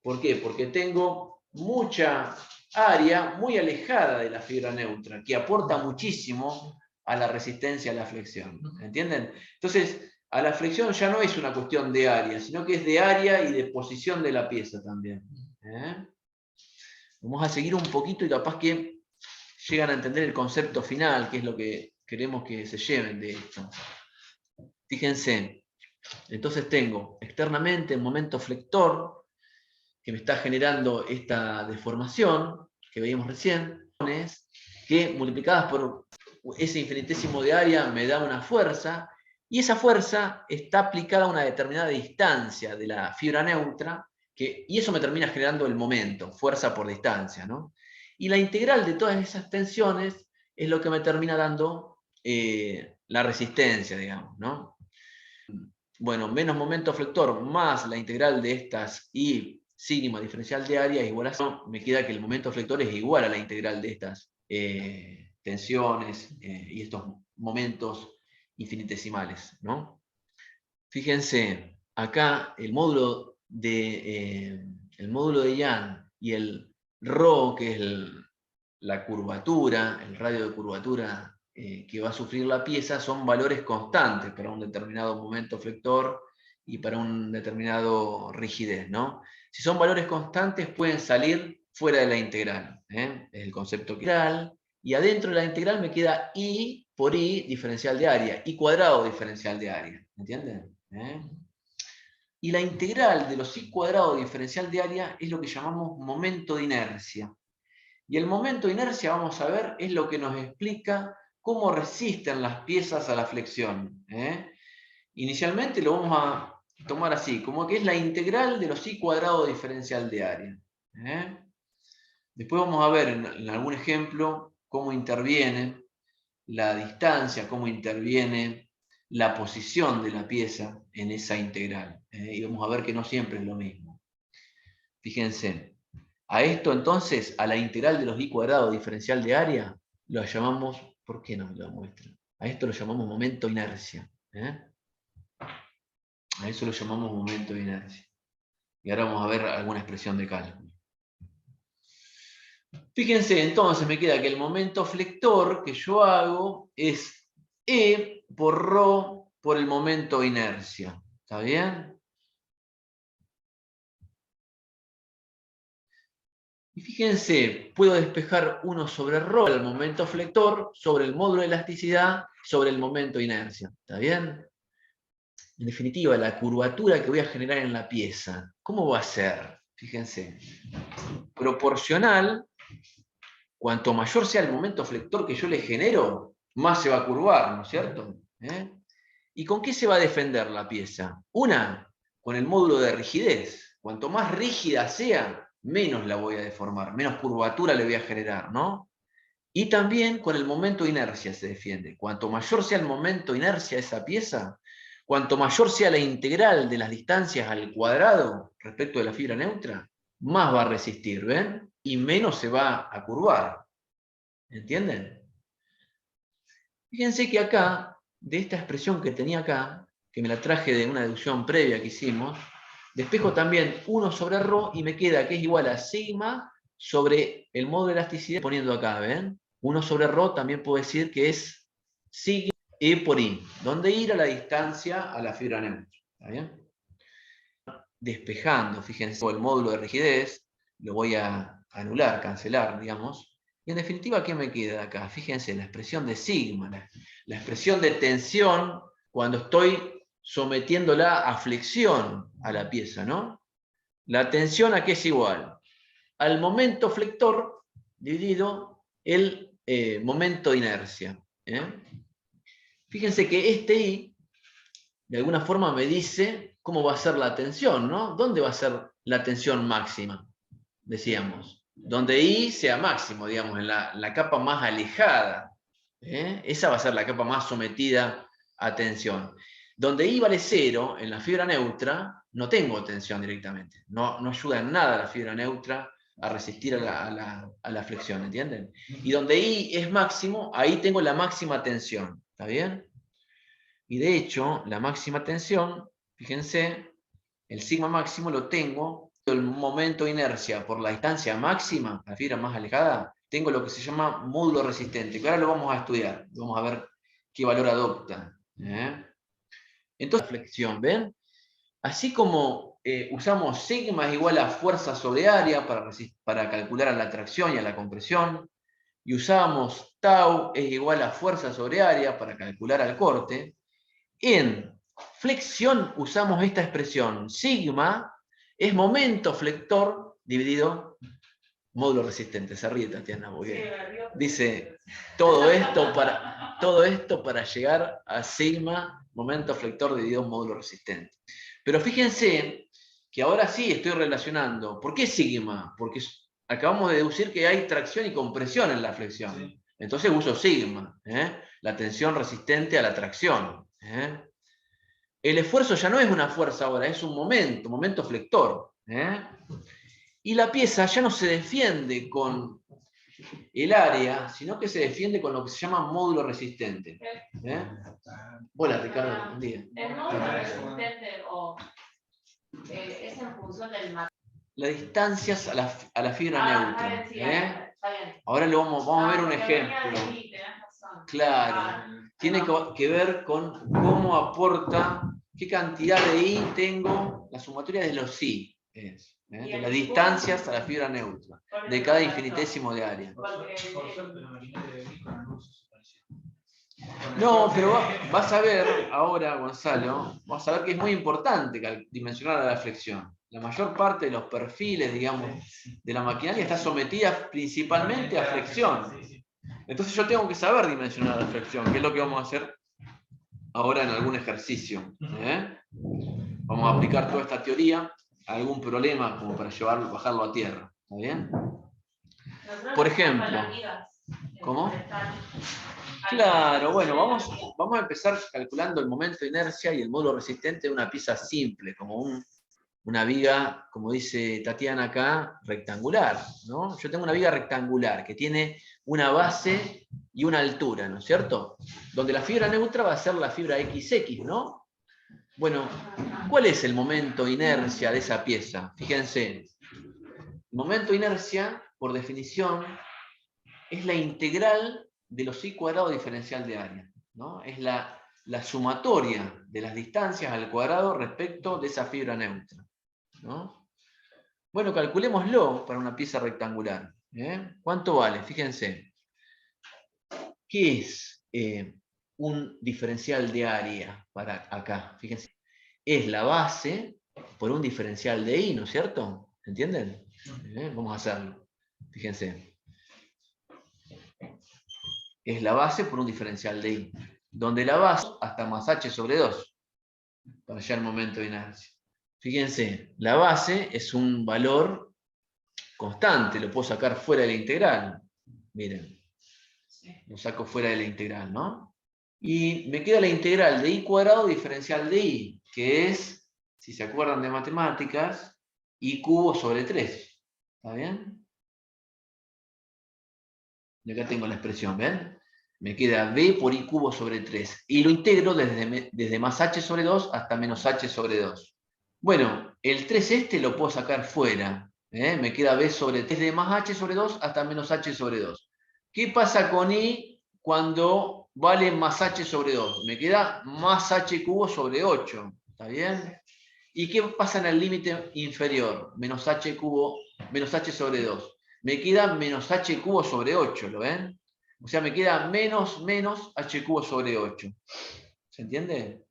¿Por qué? Porque tengo mucha área muy alejada de la fibra neutra, que aporta muchísimo a la resistencia a la flexión. ¿Entienden? Entonces, a la flexión ya no es una cuestión de área, sino que es de área y de posición de la pieza también. Vamos a seguir un poquito y capaz que llegan a entender el concepto final, que es lo que queremos que se lleven de esto. Fíjense, entonces tengo externamente el momento flector, que me está generando esta deformación que veíamos recién, que multiplicadas por ese infinitésimo de área me da una fuerza, y esa fuerza está aplicada a una determinada distancia de la fibra neutra, y eso me termina generando el momento, fuerza por distancia, ¿no? Y la integral de todas esas tensiones es lo que me termina dando la resistencia, digamos, ¿no? Bueno, menos momento flector más la integral de estas y sigma diferencial de área igual a 0, me queda que el momento flector es igual a la integral de estas tensiones y estos momentos infinitesimales, ¿no? Fíjense, acá el módulo de Young y el ρ, que es la curvatura, el radio de curvatura que va a sufrir la pieza, son valores constantes para un determinado momento flector y para un determinado rigidez, ¿no? Si son valores constantes, pueden salir fuera de la integral, es el concepto integral, y adentro de la integral me queda I por I diferencial de área, I cuadrado diferencial de área, ¿entienden? Y la integral de los I cuadrado diferencial de área es lo que llamamos momento de inercia. Y el momento de inercia, vamos a ver, es lo que nos explica cómo resisten las piezas a la flexión. Inicialmente lo vamos a tomar así, como que es la integral de los I cuadrado diferencial de área. Después vamos a ver en algún ejemplo cómo intervienen la distancia, cómo interviene la posición de la pieza en esa integral. Y vamos a ver que no siempre es lo mismo. Fíjense, a esto entonces, a la integral de los i cuadrado diferencial de área, lo llamamos, ¿por qué no me lo muestran? A esto lo llamamos momento inercia. A eso lo llamamos momento de inercia. Y ahora vamos a ver alguna expresión de cálculo. Fíjense, entonces me queda que el momento flector que yo hago es E por ρ por el momento de inercia. ¿Está bien? Y fíjense, puedo despejar 1 sobre ρ, el momento flector, sobre el módulo de elasticidad, sobre el momento de inercia. ¿Está bien? En definitiva, la curvatura que voy a generar en la pieza, ¿cómo va a ser? Fíjense, proporcional, cuanto mayor sea el momento flector que yo le genero, más se va a curvar, ¿no es cierto? ¿Y con qué se va a defender la pieza? Una, con el módulo de rigidez. Cuanto más rígida sea, menos la voy a deformar, menos curvatura le voy a generar, ¿no? Y también con el momento de inercia se defiende. Cuanto mayor sea el momento de inercia de esa pieza, cuanto mayor sea la integral de las distancias al cuadrado respecto de la fibra neutra, más va a resistir, ¿ven? Y menos se va a curvar. ¿Entienden? Fíjense que acá, de esta expresión que tenía acá, que me la traje de una deducción previa que hicimos, despejo también 1 sobre ρ y me queda que es igual a sigma sobre el módulo de elasticidad, poniendo acá, ¿ven? 1 sobre ρ también puedo decir que es sigma E por I, donde I era la distancia a la fibra neutra. ¿Está bien? Despejando, fíjense, el módulo de rigidez, lo voy a anular, cancelar, digamos. Y en definitiva, ¿qué me queda acá? Fíjense, la expresión de sigma, la expresión de tensión cuando estoy sometiéndola a flexión a la pieza, ¿no? La tensión ¿a qué es igual? Al momento flector dividido el momento de inercia. Fíjense que este I, de alguna forma me dice cómo va a ser la tensión, ¿no? ¿Dónde va a ser la tensión máxima? Decíamos. Donde I sea máximo, digamos, en la capa más alejada. Esa va a ser la capa más sometida a tensión. Donde I vale 0, en la fibra neutra, no tengo tensión directamente. No ayuda en nada la fibra neutra a resistir a la flexión, ¿entienden? Y donde I es máximo, ahí tengo la máxima tensión. ¿Está bien? Y de hecho, la máxima tensión, fíjense, el sigma máximo lo tengo, el momento de inercia por la distancia máxima, la fibra más alejada, tengo lo que se llama módulo resistente, que ahora lo vamos a estudiar, vamos a ver qué valor adopta. Entonces, flexión, ¿ven? Así como usamos sigma es igual a fuerza sobre área para calcular a la tracción y a la compresión, y usamos tau es igual a fuerza sobre área para calcular al corte, en flexión usamos esta expresión, sigma es momento flector dividido módulo resistente. Se ríe Tatiana porque dice todo esto para llegar a sigma, momento flector dividido módulo resistente. Pero fíjense que ahora sí estoy relacionando. ¿Por qué sigma? Porque acabamos de deducir que hay tracción y compresión en la flexión. Sí. Entonces uso sigma, la tensión resistente a la tracción. El esfuerzo ya no es una fuerza ahora, es un momento flector. Y la pieza ya no se defiende con el área, sino que se defiende con lo que se llama módulo resistente. Hola, Ricardo, buen día. El módulo resistente es en función del material. Las distancias a la fibra neutra. Está bien. Ahora vamos a ver un ejemplo. Claro. Tiene que ver con cómo aporta, qué cantidad de I tengo, la sumatoria de los I. De las distancias a la fibra neutra, de cada infinitésimo de área. No, pero vas a ver ahora, Gonzalo, vas a ver que es muy importante dimensionar a la flexión. La mayor parte de los perfiles, digamos, de la maquinaria está sometida principalmente a flexión. Entonces yo tengo que saber dimensionar la flexión, que es lo que vamos a hacer ahora en algún ejercicio. Vamos a aplicar toda esta teoría a algún problema como para bajarlo a tierra. ¿Está bien? Por ejemplo, ¿Cómo? Claro, bueno, vamos a empezar calculando el momento de inercia y el módulo resistente de una pieza simple, como una viga, como dice Tatiana acá, rectangular, ¿no? Yo tengo una viga rectangular que tiene una base y una altura, ¿no es cierto? Donde la fibra neutra va a ser la fibra XX, ¿no? Bueno, ¿cuál es el momento de inercia de esa pieza? Fíjense, el momento de inercia, por definición, es la integral de los I cuadrado diferencial de área, ¿no? Es la sumatoria de las distancias al cuadrado respecto de esa fibra neutra, ¿no? Bueno, calculémoslo para una pieza rectangular. ¿Cuánto vale? Fíjense. ¿Qué es un diferencial de área para acá? Fíjense. Es la base por un diferencial de I, ¿no es cierto? ¿Entienden? Vamos a hacerlo. Fíjense. Es la base por un diferencial de I, donde la base hasta más h sobre 2, para hallar el momento de inercia. Fíjense, la base es un valor constante, lo puedo sacar fuera de la integral. Miren, lo saco fuera de la integral, ¿no? Y me queda la integral de I cuadrado diferencial de I, que es, si se acuerdan de matemáticas, I cubo sobre 3. ¿Está bien? Y acá tengo la expresión, ¿ven? Me queda b por i cubo sobre 3. Y lo integro desde más h sobre 2 hasta menos h sobre 2. Bueno, el 3 lo puedo sacar fuera. Me queda b sobre 3 de más h sobre 2 hasta menos h sobre 2. ¿Qué pasa con i cuando vale más h sobre 2? Me queda más h cubo sobre 8. ¿Está bien? ¿Y qué pasa en el límite inferior? Menos h cubo, menos h sobre 2. Me queda menos h cubo sobre 8, ¿lo ven? O sea, me queda menos h cubo sobre 8. ¿Se entiende?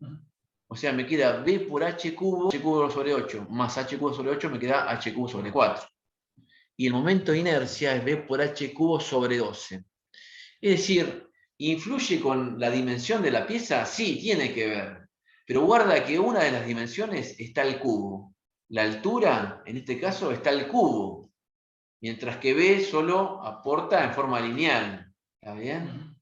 O sea, me queda b por h cubo sobre 8, más h cubo sobre 8 me queda h cubo sobre 4. Y el momento de inercia es b por h cubo sobre 12. Es decir, ¿influye con la dimensión de la pieza? Sí, tiene que ver. Pero guarda que una de las dimensiones está el cubo. La altura, en este caso, está el cubo. Mientras que B solo aporta en forma lineal. ¿Está bien?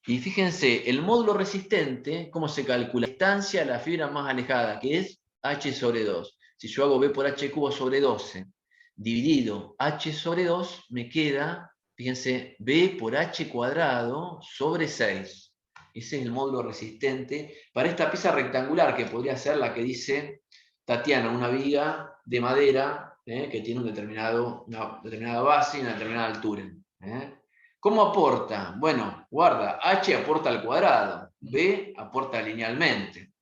Y fíjense, el módulo resistente, ¿cómo se calcula? La distancia a la fibra más alejada, que es h sobre 2. Si yo hago B por h cubo sobre 12, dividido h sobre 2, me queda, fíjense, B por h cuadrado sobre 6. Ese es el módulo resistente para esta pieza rectangular, que podría ser la que dice Tatiana, una viga de madera que tiene una determinada base y una determinada altura. ¿Cómo aporta? Bueno, guarda, h aporta al cuadrado, b aporta linealmente.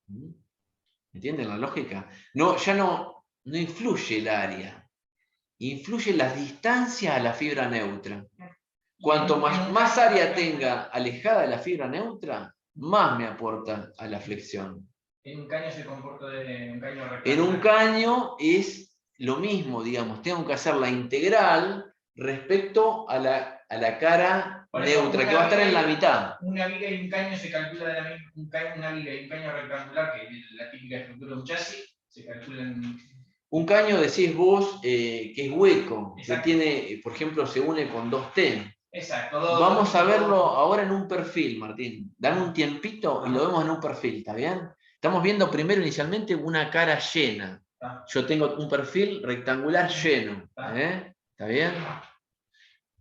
¿Entienden la lógica? No, ya no influye el área, influye las distancias a la fibra neutra. Cuanto más área tenga alejada de la fibra neutra, más me aporta a la flexión. En un caño se comporta de un caño rectangular. En un caño es lo mismo, digamos, tengo que hacer la integral respecto a la cara neutra, que va a estar en la mitad. Una viga y un caño se calcula de la misma, una viga y un caño rectangular, que es la típica estructura de un chasis, se calculan. Un caño, decís vos, que es hueco, Exacto. que tiene, por ejemplo, se une con 2T. Exacto. Vamos a verlo ahora en un perfil, Martín. Dame un tiempito y lo vemos en un perfil, ¿está bien? Estamos viendo primero inicialmente una cara llena. Yo tengo un perfil rectangular lleno. ¿Está bien?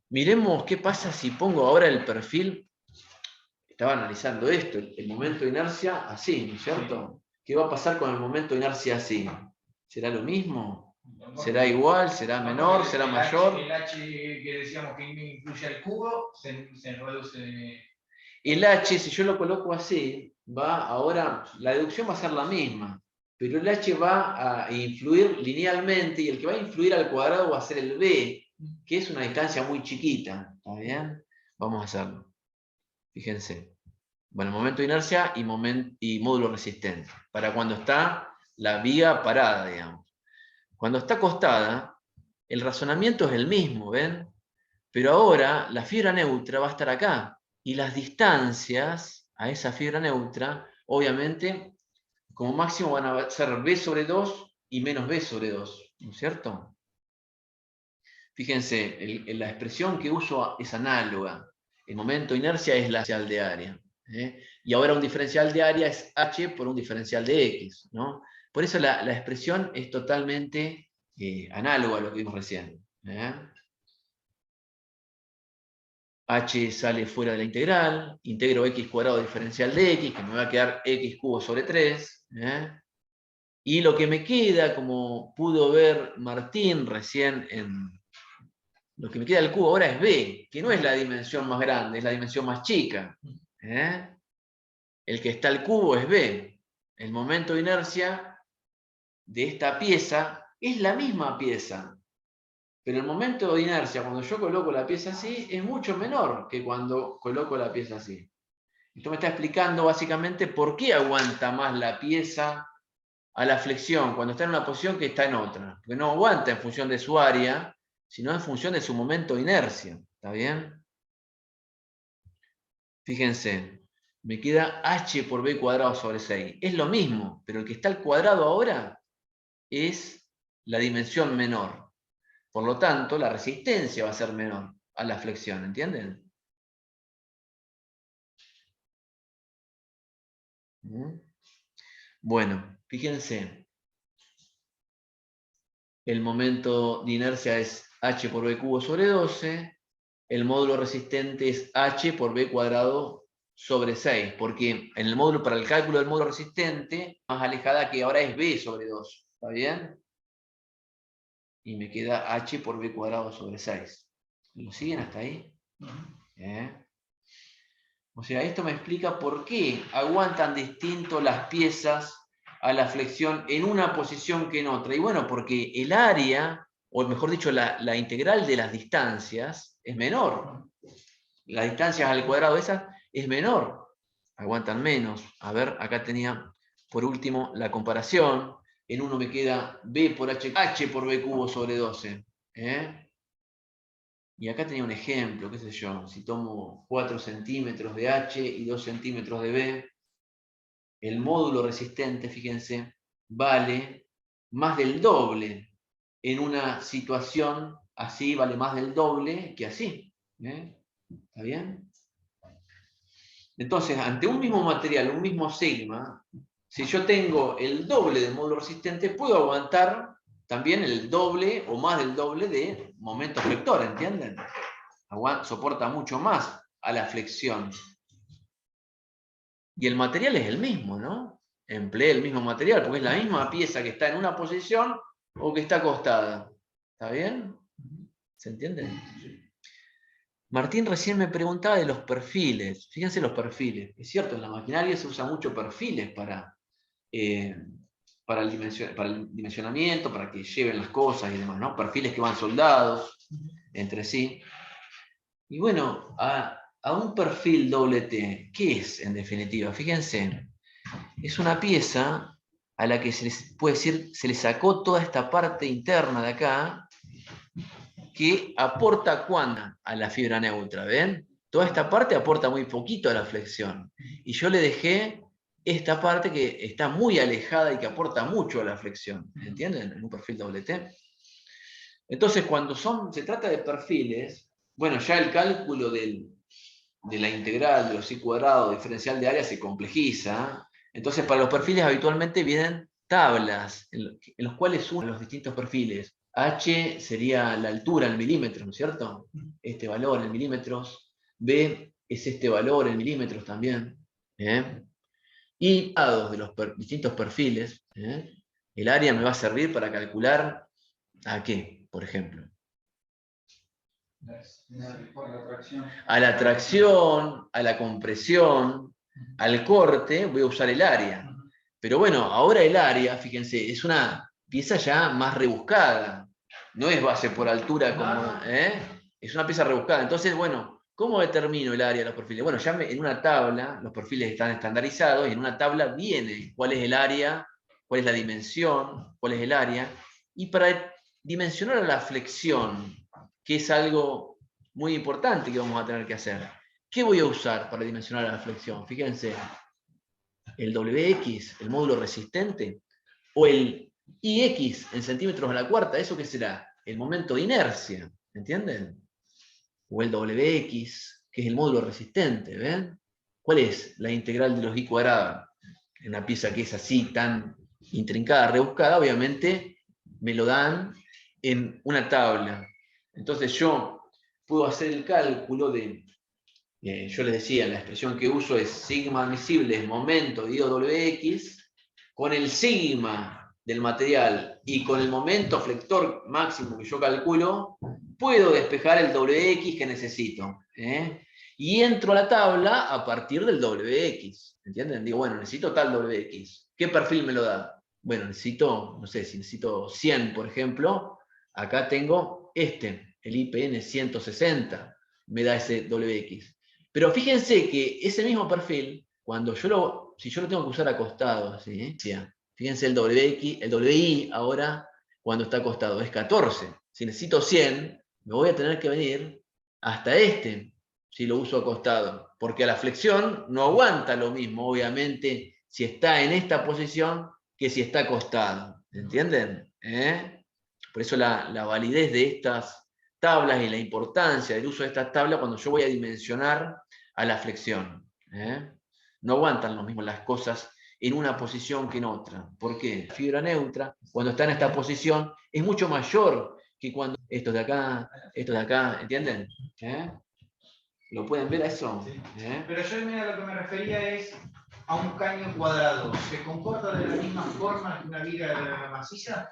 Miremos qué pasa si pongo ahora el perfil. Estaba analizando esto, el momento de inercia así, ¿no es cierto? ¿Qué va a pasar con el momento de inercia así? ¿Será lo mismo? ¿Será igual? ¿Será menor? ¿Será mayor? El H que decíamos que influye al cubo se reduce. El H, si yo lo coloco así, ahora la deducción va a ser la misma, pero el H va a influir linealmente y el que va a influir al cuadrado va a ser el B, que es una distancia muy chiquita. ¿Está bien? Vamos a hacerlo. Fíjense. Bueno, momento de inercia y módulo resistente. Para cuando está la viga parada, digamos. Cuando está acostada, el razonamiento es el mismo, ¿ven? Pero ahora la fibra neutra va a estar acá. Y las distancias a esa fibra neutra, obviamente, como máximo van a ser B sobre 2 y menos B sobre 2, ¿no es cierto? Fíjense, la expresión que uso es análoga. El momento de inercia es la diferencial de área. Y ahora un diferencial de área es h por un diferencial de x, ¿no? Por eso la expresión es totalmente análoga a lo que vimos recién. H sale fuera de la integral, integro x cuadrado diferencial de x, que me va a quedar x cubo sobre 3. Y lo que me queda, como pudo ver Martín recién lo que me queda del cubo ahora es b, que no es la dimensión más grande, es la dimensión más chica. El que está al cubo es b. El momento de inercia de esta pieza es la misma pieza. Pero el momento de inercia, cuando yo coloco la pieza así, es mucho menor que cuando coloco la pieza así. Esto me está explicando básicamente por qué aguanta más la pieza a la flexión cuando está en una posición que está en otra. Porque no aguanta en función de su área, sino en función de su momento de inercia. ¿Está bien? Fíjense, me queda h por b cuadrado sobre 6. Es lo mismo, pero el que está al cuadrado ahora es la dimensión menor. Por lo tanto, la resistencia va a ser menor a la flexión, ¿entienden? Bueno, fíjense. El momento de inercia es h por b cubo sobre 12. El módulo resistente es h por b cuadrado sobre 6. Porque en el módulo, para el cálculo del módulo resistente, más alejada que ahora es b sobre 2. ¿Está bien? Y me queda h por b cuadrado sobre 6. ¿Lo siguen hasta ahí? O sea, esto me explica por qué aguantan distinto las piezas a la flexión en una posición que en otra. Y bueno, porque el área, o mejor dicho, la integral de las distancias es menor. Las distancias al cuadrado esas es menor. Aguantan menos. A ver, acá tenía, por último, la comparación. En uno me queda b por h por b cubo sobre 12. Y acá tenía un ejemplo, qué sé yo, si tomo 4 centímetros de h y 2 centímetros de b, el módulo resistente, fíjense, vale más del doble. En una situación así vale más del doble que así. ¿Está bien? Entonces, ante un mismo material, un mismo sigma, si yo tengo el doble del módulo resistente, puedo aguantar también el doble o más del doble de momento flector, ¿entienden? Soporta mucho más a la flexión. Y el material es el mismo, ¿no? Empleé el mismo material, porque es la misma pieza que está en una posición o que está acostada. ¿Está bien? ¿Se entiende? Martín recién me preguntaba de los perfiles. Fíjense los perfiles. Es cierto, en la maquinaria se usa mucho perfiles para el dimensionamiento, para que lleven las cosas y demás, ¿no? Perfiles que van soldados entre sí. Y bueno, a un perfil doble T, ¿qué es en definitiva? Fíjense, es una pieza a la que se les puede decir, se le sacó toda esta parte interna de acá, que aporta ¿cuánto? A la fibra neutra, ¿ven? Toda esta parte aporta muy poquito a la flexión. Y yo le dejé esta parte que está muy alejada y que aporta mucho a la flexión, ¿entienden? En un perfil doble T. Entonces, cuando se trata de perfiles, bueno, ya el cálculo de la integral de los i cuadrado diferencial de área se complejiza. Entonces, para los perfiles habitualmente vienen tablas en los cuales unen los distintos perfiles. H sería la altura en milímetros, ¿no es cierto? Este valor en milímetros. B es este valor en milímetros también. Y dados de los distintos perfiles, el área me va a servir para calcular ¿a qué, por ejemplo? A la tracción, a la compresión, al corte, voy a usar el área. Pero bueno, ahora el área, fíjense, es una pieza ya más rebuscada. No es base por altura como... Es una pieza rebuscada. Entonces, bueno, ¿cómo determino el área de los perfiles? Bueno, ya en una tabla, los perfiles están estandarizados, y en una tabla viene cuál es el área, cuál es la dimensión, cuál es el área. Y para dimensionar a la flexión, que es algo muy importante que vamos a tener que hacer. ¿Qué voy a usar para dimensionar a la flexión? Fíjense, el WX, el módulo resistente, o el IX en centímetros a la cuarta, ¿eso qué será? El momento de inercia. ¿entienden? O el WX, que es el módulo resistente, ¿ven? ¿Cuál es la integral de los I cuadrada? En una pieza que es así, tan intrincada, rebuscada, obviamente me lo dan en una tabla. Entonces yo puedo hacer el cálculo de, yo les decía, la expresión que uso es sigma admisible es momento dividido WX, con el sigma del material y con el momento flector máximo que yo calculo, puedo despejar el WX que necesito. Y entro a la tabla a partir del WX. ¿Entienden? Digo, bueno, necesito tal WX. ¿Qué perfil me lo da? Bueno, necesito, no sé, si necesito 100, por ejemplo, acá tengo el IPN 160, me da ese WX. Pero fíjense que ese mismo perfil, si yo lo tengo que usar acostado, ¿sí? Fíjense el WX, el WI ahora, cuando está acostado, es 14. Si necesito 100, me voy a tener que venir hasta si lo uso acostado, porque a la flexión no aguanta lo mismo, obviamente, si está en esta posición que si está acostado. ¿Entienden? Por eso la validez de estas tablas y la importancia del uso de estas tablas cuando yo voy a dimensionar a la flexión. No aguantan lo mismo las cosas en una posición que en otra. ¿Por qué? La fibra neutra, cuando está en esta posición, es mucho mayor que cuando estos de acá, ¿entienden? ¿Lo pueden ver a eso? Sí. Pero yo, mira, lo que me refería es a un caño cuadrado. ¿Se comporta de la misma forma que una viga maciza?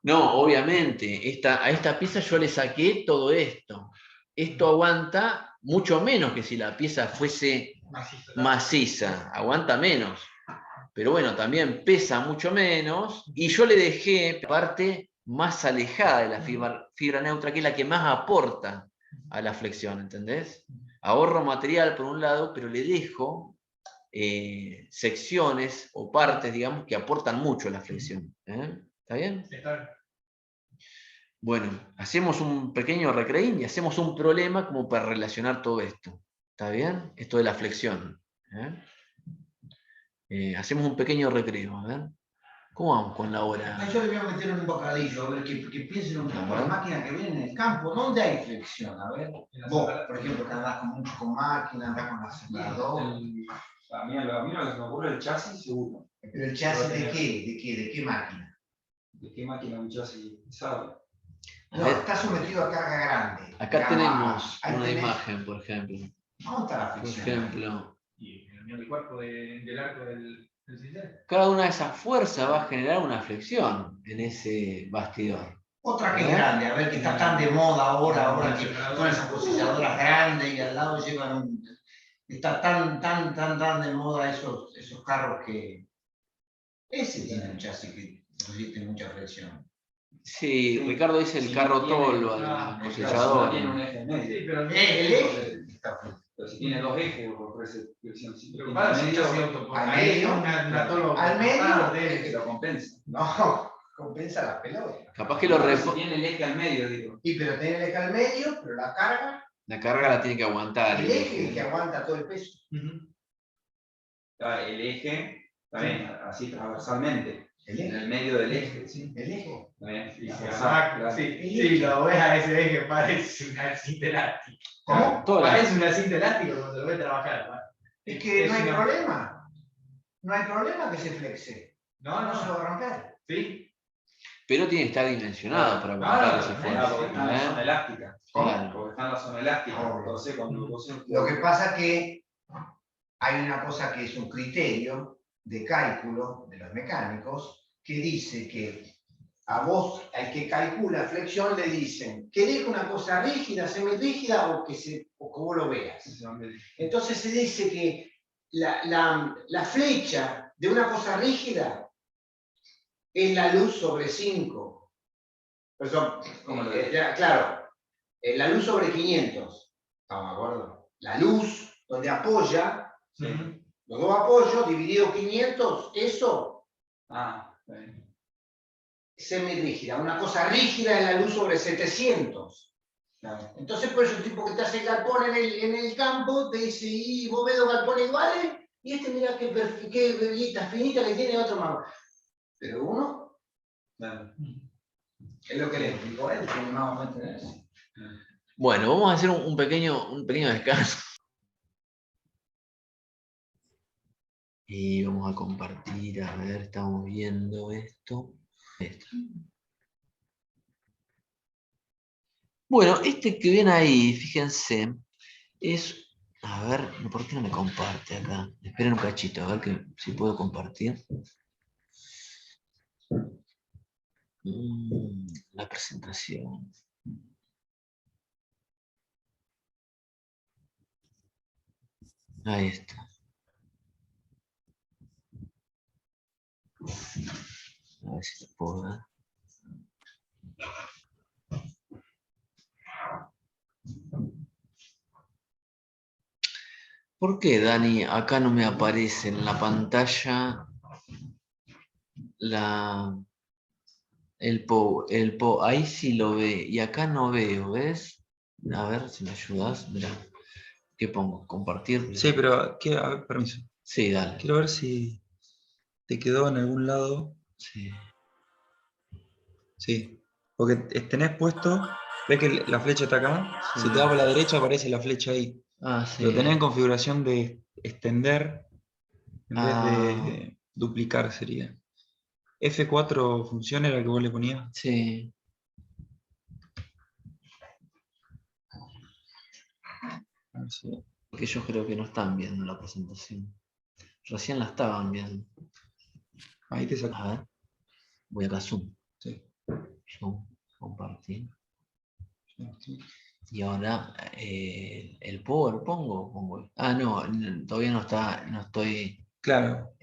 No, obviamente. A esta pieza yo le saqué todo esto. Esto aguanta mucho menos que si la pieza fuese maciza. Aguanta menos. Pero bueno, también pesa mucho menos. Y yo le dejé la parte más alejada de la fibra neutra, que es la que más aporta a la flexión, ¿entendés? Ahorro material por un lado, pero le dejo secciones o partes, digamos, que aportan mucho a la flexión. ¿Está bien? Está bien. Bueno, hacemos un pequeño recreín y hacemos un problema como para relacionar todo esto. ¿Está bien? Esto de la flexión. Hacemos un pequeño recreo, a ver. ¿Cómo vamos con la hora? Yo le voy a meter un bocadillo, a ver, que piensen un poco las máquinas que vienen en el campo. ¿Dónde hay flexión? A ver, vos, por ejemplo, que andás mucho con máquinas, andás con acelerador. A mí lo que se me ocurre es el chasis, seguro. ¿Pero el chasis de qué? ¿De qué máquina? ¿De qué máquina un chasis sabe? No, está sometido a carga grande. Acá tenemos una imagen, por ejemplo. ¿Dónde está la Por flexión? ejemplo. Y en el cuerpo del arco del cincel. Cada una de esas fuerzas va a generar una flexión en ese bastidor. Otra que es grande, a ver, que está tan de moda ahora que con esas posicionadoras grandes y al lado llevan un... Está tan de moda esos carros que... Ese tiene un chasis que resiste mucha flexión. Sí, Ricardo dice el carro tolva, la cosechadora. No tiene un eje en medio. Sí, pero el eje. Pero si tiene dos ejes, ofrece flexión. Si Pero tiene para medio, si yo siento por ahí, al medio, lo compensa. No, compensa las pelotas. Capaz que lo Si tiene el eje al medio, digo. Y pero tiene el eje al medio, pero la carga, la carga la tiene que aguantar. el eje es que aguanta todo el peso. El eje, también, así transversalmente. El En eje. el medio del eje. Sí, el eje. Sí, lo ves a ese eje, parece una cinta elástica. ¿Cómo? Parece una cinta elástica cuando lo ves trabajar. ¿No? Es que no hay problema. No hay problema que se flexe. No se va a romper. Sí. Pero tiene que estar dimensionado para aguantar ese Claro, porque fuerza. está en la zona elástica. Claro. Porque está en la zona elástica. Obvio. Entonces, cuando vos... Lo que pasa es que hay una cosa que es un criterio de cálculo de los mecánicos que dice que a vos, al que calcula flexión, le dicen, ¿querés una cosa rígida, semirrígida o que vos lo veas? Entonces se dice que la flecha de una cosa rígida es la luz sobre 5. Claro, la luz sobre 500. ¿Estamos de acuerdo? La luz donde apoya, los dos apoyos dividido 500, eso semirrígida. Una cosa rígida es la luz sobre 700. Entonces, por eso el tipo que te hace el galpón en el campo te dice, y vos ves los galpones iguales, y este mira qué bebita finita que tiene otro más. Pero uno Es lo que le explicó él, que más o menos es. Bueno, vamos a hacer un pequeño descanso. Y vamos a compartir, a ver, estamos viendo esto. Bueno, este que viene ahí, fíjense, es... A ver, ¿por qué no me comparte acá? Esperen un cachito, a ver si puedo compartir. La presentación. Ahí está. A ver si lo puedo ver. ¿Por qué, Dani, acá no me aparece en la pantalla el PO? Ahí sí lo ve, y acá no veo, ¿ves? A ver si me ayudas. Mirá, ¿qué pongo? ¿Compartir? Sí, pero a ver, permiso. Sí, dale. Quiero ver si te quedó en algún lado. Sí. Sí, porque tenés puesto, ves que la flecha está acá, Sí. si te vas para la derecha aparece la flecha ahí. Ah, sí. Lo tenés en configuración de extender en vez de duplicar sería. F4 función era la que vos le ponías. Sí. Sí. Porque ellos creo que no están viendo la presentación. Recién la estaban viendo. Ahí te saco. A ver. Voy acá a Zoom. Sí. Zoom, compartir. Sí. Y ahora el Power pongo. Ah, no, todavía no está, no estoy. Claro.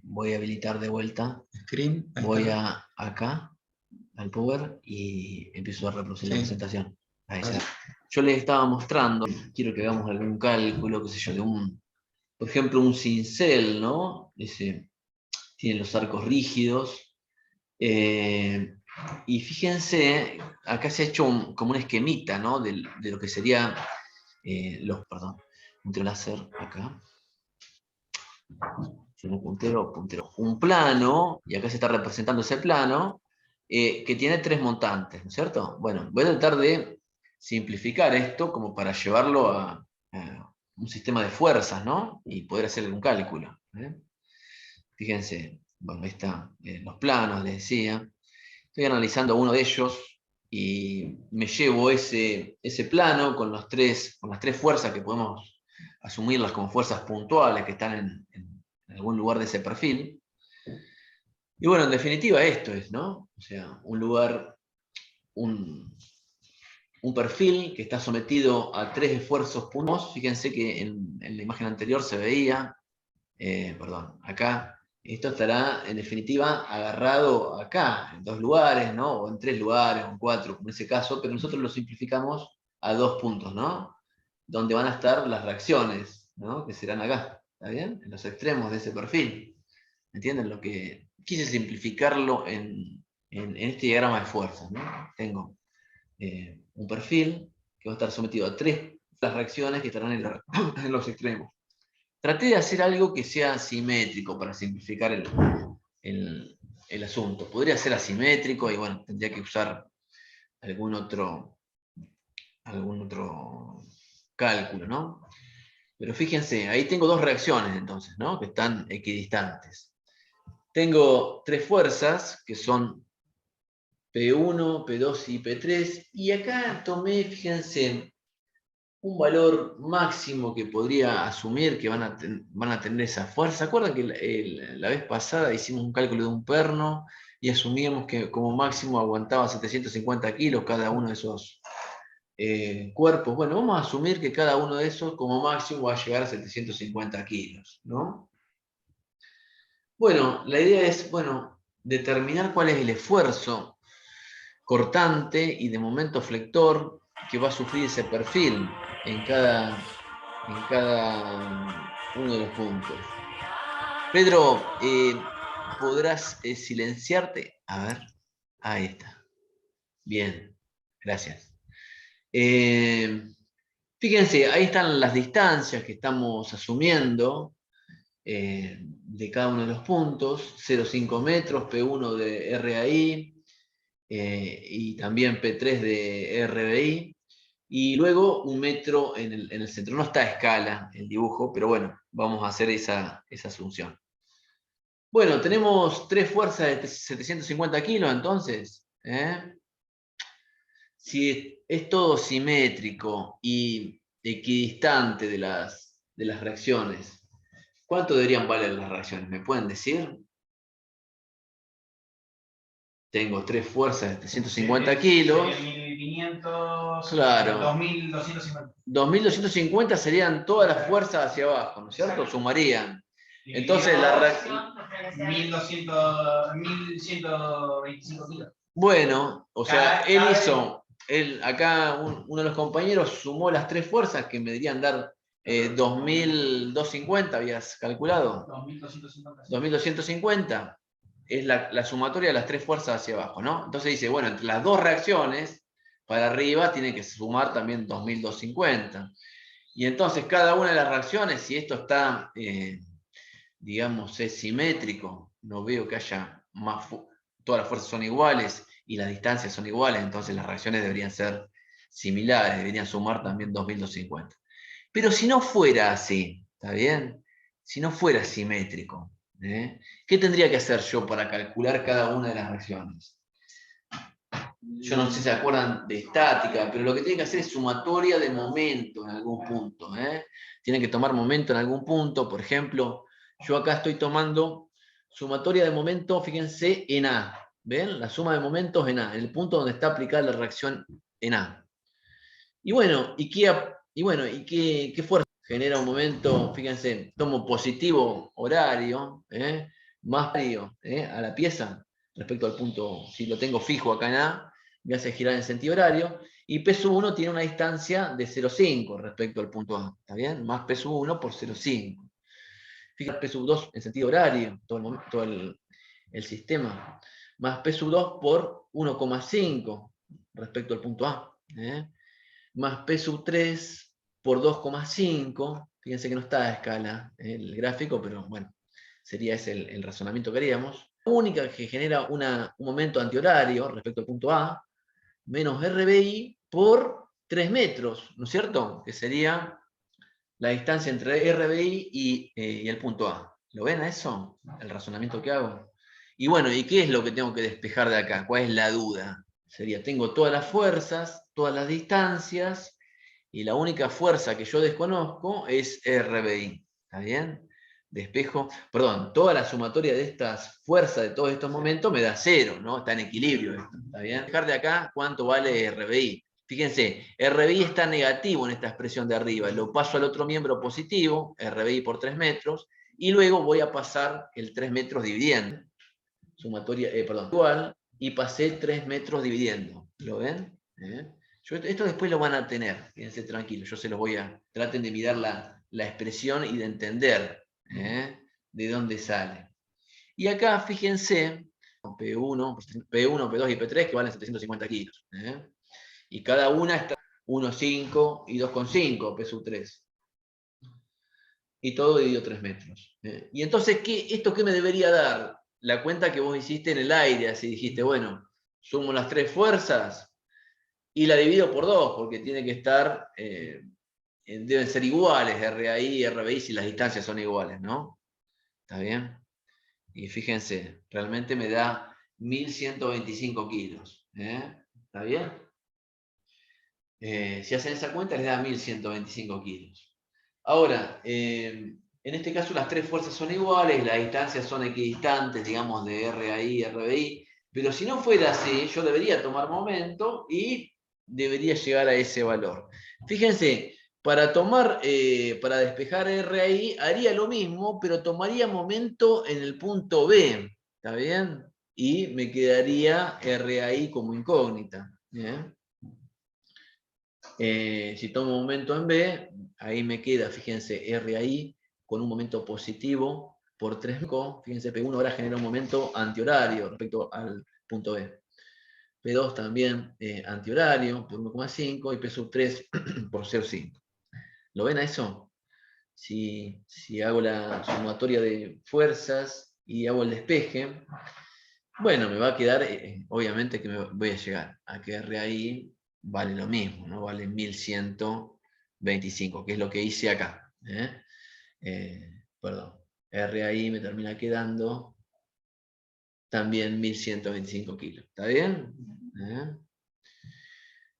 Voy a habilitar de vuelta. Screen. Voy acá, al Power, y empiezo a reproducir la presentación. Ahí está. Yo les estaba mostrando, quiero que hagamos algún cálculo, qué sé yo, de por ejemplo, un cincel, ¿no? Tiene los arcos rígidos. Y fíjense, acá se ha hecho como un esquemita, ¿no? De lo que sería un láser acá. Puntero. Un plano, y acá se está representando ese plano, que tiene 3 montantes, ¿no es cierto? Bueno, voy a tratar de simplificar esto como para llevarlo a un sistema de fuerzas, ¿no? Y poder hacer algún cálculo. Fíjense, bueno, ahí están los planos, les decía. Estoy analizando uno de ellos y me llevo ese plano con las tres fuerzas que podemos asumirlas como fuerzas puntuales que están en algún lugar de ese perfil. Y bueno, en definitiva esto es, ¿no? O sea, un lugar, un perfil que está sometido a 3 esfuerzos puntuales. Fíjense que en la imagen anterior se veía, acá, esto estará en definitiva agarrado acá, en 2 lugares, ¿no? O en 3 lugares, o en 4, como en ese caso, pero nosotros lo simplificamos a 2 puntos, ¿no? Donde van a estar las reacciones, ¿no? Que serán acá, ¿está bien? En los extremos de ese perfil. ¿Entienden? Lo que quise simplificarlo en este diagrama de fuerzas, ¿no? Tengo un perfil que va a estar sometido a 3 las reacciones que estarán en los extremos. Traté de hacer algo que sea simétrico para simplificar el asunto. Podría ser asimétrico y bueno, tendría que usar algún otro cálculo, ¿no? Pero fíjense, ahí tengo 2 reacciones entonces, ¿no? Que están equidistantes. Tengo 3 fuerzas que son P1, P2 y P3, y acá tomé, fíjense, un valor máximo que podría asumir que van a tener esa fuerza. ¿Se acuerdan que la vez pasada hicimos un cálculo de un perno y asumíamos que como máximo aguantaba 750 kilos cada uno de esos cuerpos? Bueno, vamos a asumir que cada uno de esos como máximo va a llegar a 750 kilos, ¿no? Bueno, la idea es, determinar cuál es el esfuerzo cortante y de momento flector que va a sufrir ese perfil en cada uno de los puntos. Pedro, ¿podrás silenciarte? A ver, ahí está. Bien, gracias. Fíjense, ahí están las distancias que estamos asumiendo de cada uno de los puntos. 0,5 metros, P1 de RAI, y también P3 de RBI, y luego 1 metro en el centro. No está a escala el dibujo, pero bueno, vamos a hacer esa asunción. Bueno, tenemos 3 fuerzas de 750 kilos, entonces. Si es todo simétrico y equidistante de las reacciones, ¿cuánto deberían valer las reacciones? ¿Me pueden decir? Tengo 3 fuerzas de 750 kilos. 1500, Claro. 2250. 2250 serían todas las fuerzas hacia abajo, ¿no es cierto? Sumarían. Entonces la reacción... 1125 kilos. Bueno, o sea, acá uno de los compañeros sumó las 3 fuerzas que me deberían dar 2250, habías calculado. 2250. 2250 es la sumatoria de las 3 fuerzas hacia abajo, ¿no? Entonces dice, bueno, entre las 2 reacciones, para arriba tiene que sumar también 2250. Y entonces cada una de las reacciones, si esto está, digamos, es simétrico, no veo que haya todas las fuerzas son iguales y las distancias son iguales, entonces las reacciones deberían ser similares, deberían sumar también 2250. Pero si no fuera así, ¿está bien? Si no fuera simétrico, ¿qué tendría que hacer yo para calcular cada una de las reacciones? Yo no sé si se acuerdan de estática, pero lo que tiene que hacer es sumatoria de momento en algún punto. Tienen que tomar momento en algún punto. Por ejemplo, yo acá estoy tomando sumatoria de momento, fíjense, en A. ¿Ven? La suma de momentos en A, en el punto donde está aplicada la reacción en A. Y bueno, ¿qué fuerza genera un momento? Fíjense, tomo positivo horario, más horario a la pieza respecto al punto, si lo tengo fijo acá en A, me hace girar en sentido horario, y P1 tiene una distancia de 0,5 respecto al punto A, ¿está bien? Más P1 por 0,5. Fíjate, P2 en sentido horario, todo el sistema, más P2 por 1,5 respecto al punto A, más P3 por 2,5, fíjense que no está a escala el gráfico, pero bueno, sería ese el razonamiento que haríamos. La única que genera un momento antihorario respecto al punto A, menos RBI por 3 metros, ¿no es cierto? Que sería la distancia entre RBI y el punto A. ¿Lo ven a eso? El razonamiento que hago. Y bueno, ¿y qué es lo que tengo que despejar de acá? ¿Cuál es la duda? Sería, tengo todas las fuerzas, todas las distancias, y la única fuerza que yo desconozco es RBI. ¿Está bien? Despejo, perdón, toda la sumatoria de estas fuerzas de todos estos momentos me da 0, ¿no? Está en equilibrio esto, ¿está bien? Dejar de acá cuánto vale RBI. Fíjense, RBI está negativo en esta expresión de arriba, lo paso al otro miembro positivo, RBI por 3 metros, y luego voy a pasar el 3 metros dividiendo. Sumatoria, igual, y pasé 3 metros dividiendo. ¿Lo ven? Esto después lo van a tener, quédense tranquilos, yo se los voy a... Traten de mirar la expresión y de entender de dónde sale. Y acá, fíjense, P1, P2 y P3 que valen 750 kilos. Y cada una está 1,5 y 2,5 P3. Y todo dividido 3 metros. Y entonces, ¿esto qué me debería dar? La cuenta que vos hiciste en el aire, así dijiste, bueno, sumo las 3 fuerzas y la divido por 2, porque tiene que estar, deben ser iguales, RAI y RBI, si las distancias son iguales, ¿no? ¿Está bien? Y fíjense, realmente me da 1125 kilos. ¿Está bien? Si hacen esa cuenta, les da 1125 kilos. Ahora, en este caso las 3 fuerzas son iguales, las distancias son equidistantes, digamos, de RAI y RBI, pero si no fuera así, yo debería tomar momento y debería llegar a ese valor. Fíjense, para despejar RAI haría lo mismo, pero tomaría momento en el punto B, ¿está bien? Y me quedaría RAI como incógnita. Si tomo un momento en B, ahí me queda, fíjense, RAI con un momento positivo por 3, fíjense, P1 ahora genera un momento antihorario respecto al punto B. P2 también antihorario por 1,5 y P3 por 0,5. ¿Lo ven a eso? Si hago la sumatoria de fuerzas y hago el despeje, Bueno, me va a quedar, obviamente que me voy a llegar a que RAI vale lo mismo, ¿no? Vale 1125, que es lo que hice acá. Perdón, RAI me termina quedando también 1125 kilos. ¿Está bien?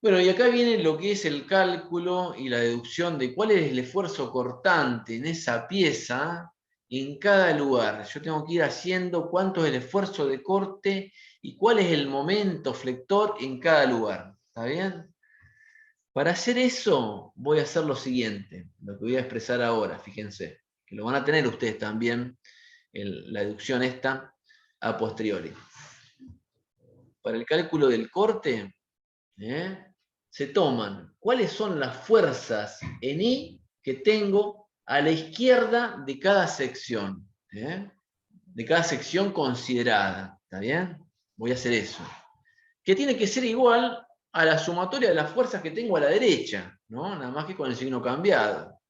Bueno, y acá viene lo que es el cálculo y la deducción de cuál es el esfuerzo cortante en esa pieza en cada lugar. Yo tengo que ir haciendo cuánto es el esfuerzo de corte y cuál es el momento flector en cada lugar. ¿Está bien? Para hacer eso voy a hacer lo siguiente, lo que voy a expresar ahora, fíjense, que lo van a tener ustedes también, la deducción esta, a posteriori. Para el cálculo del corte, se toman cuáles son las fuerzas en I que tengo a la izquierda de cada sección, de cada sección considerada. ¿Está bien? Voy a hacer eso. Que tiene que ser igual a la sumatoria de las fuerzas que tengo a la derecha, ¿no? Nada más que con el signo cambiado.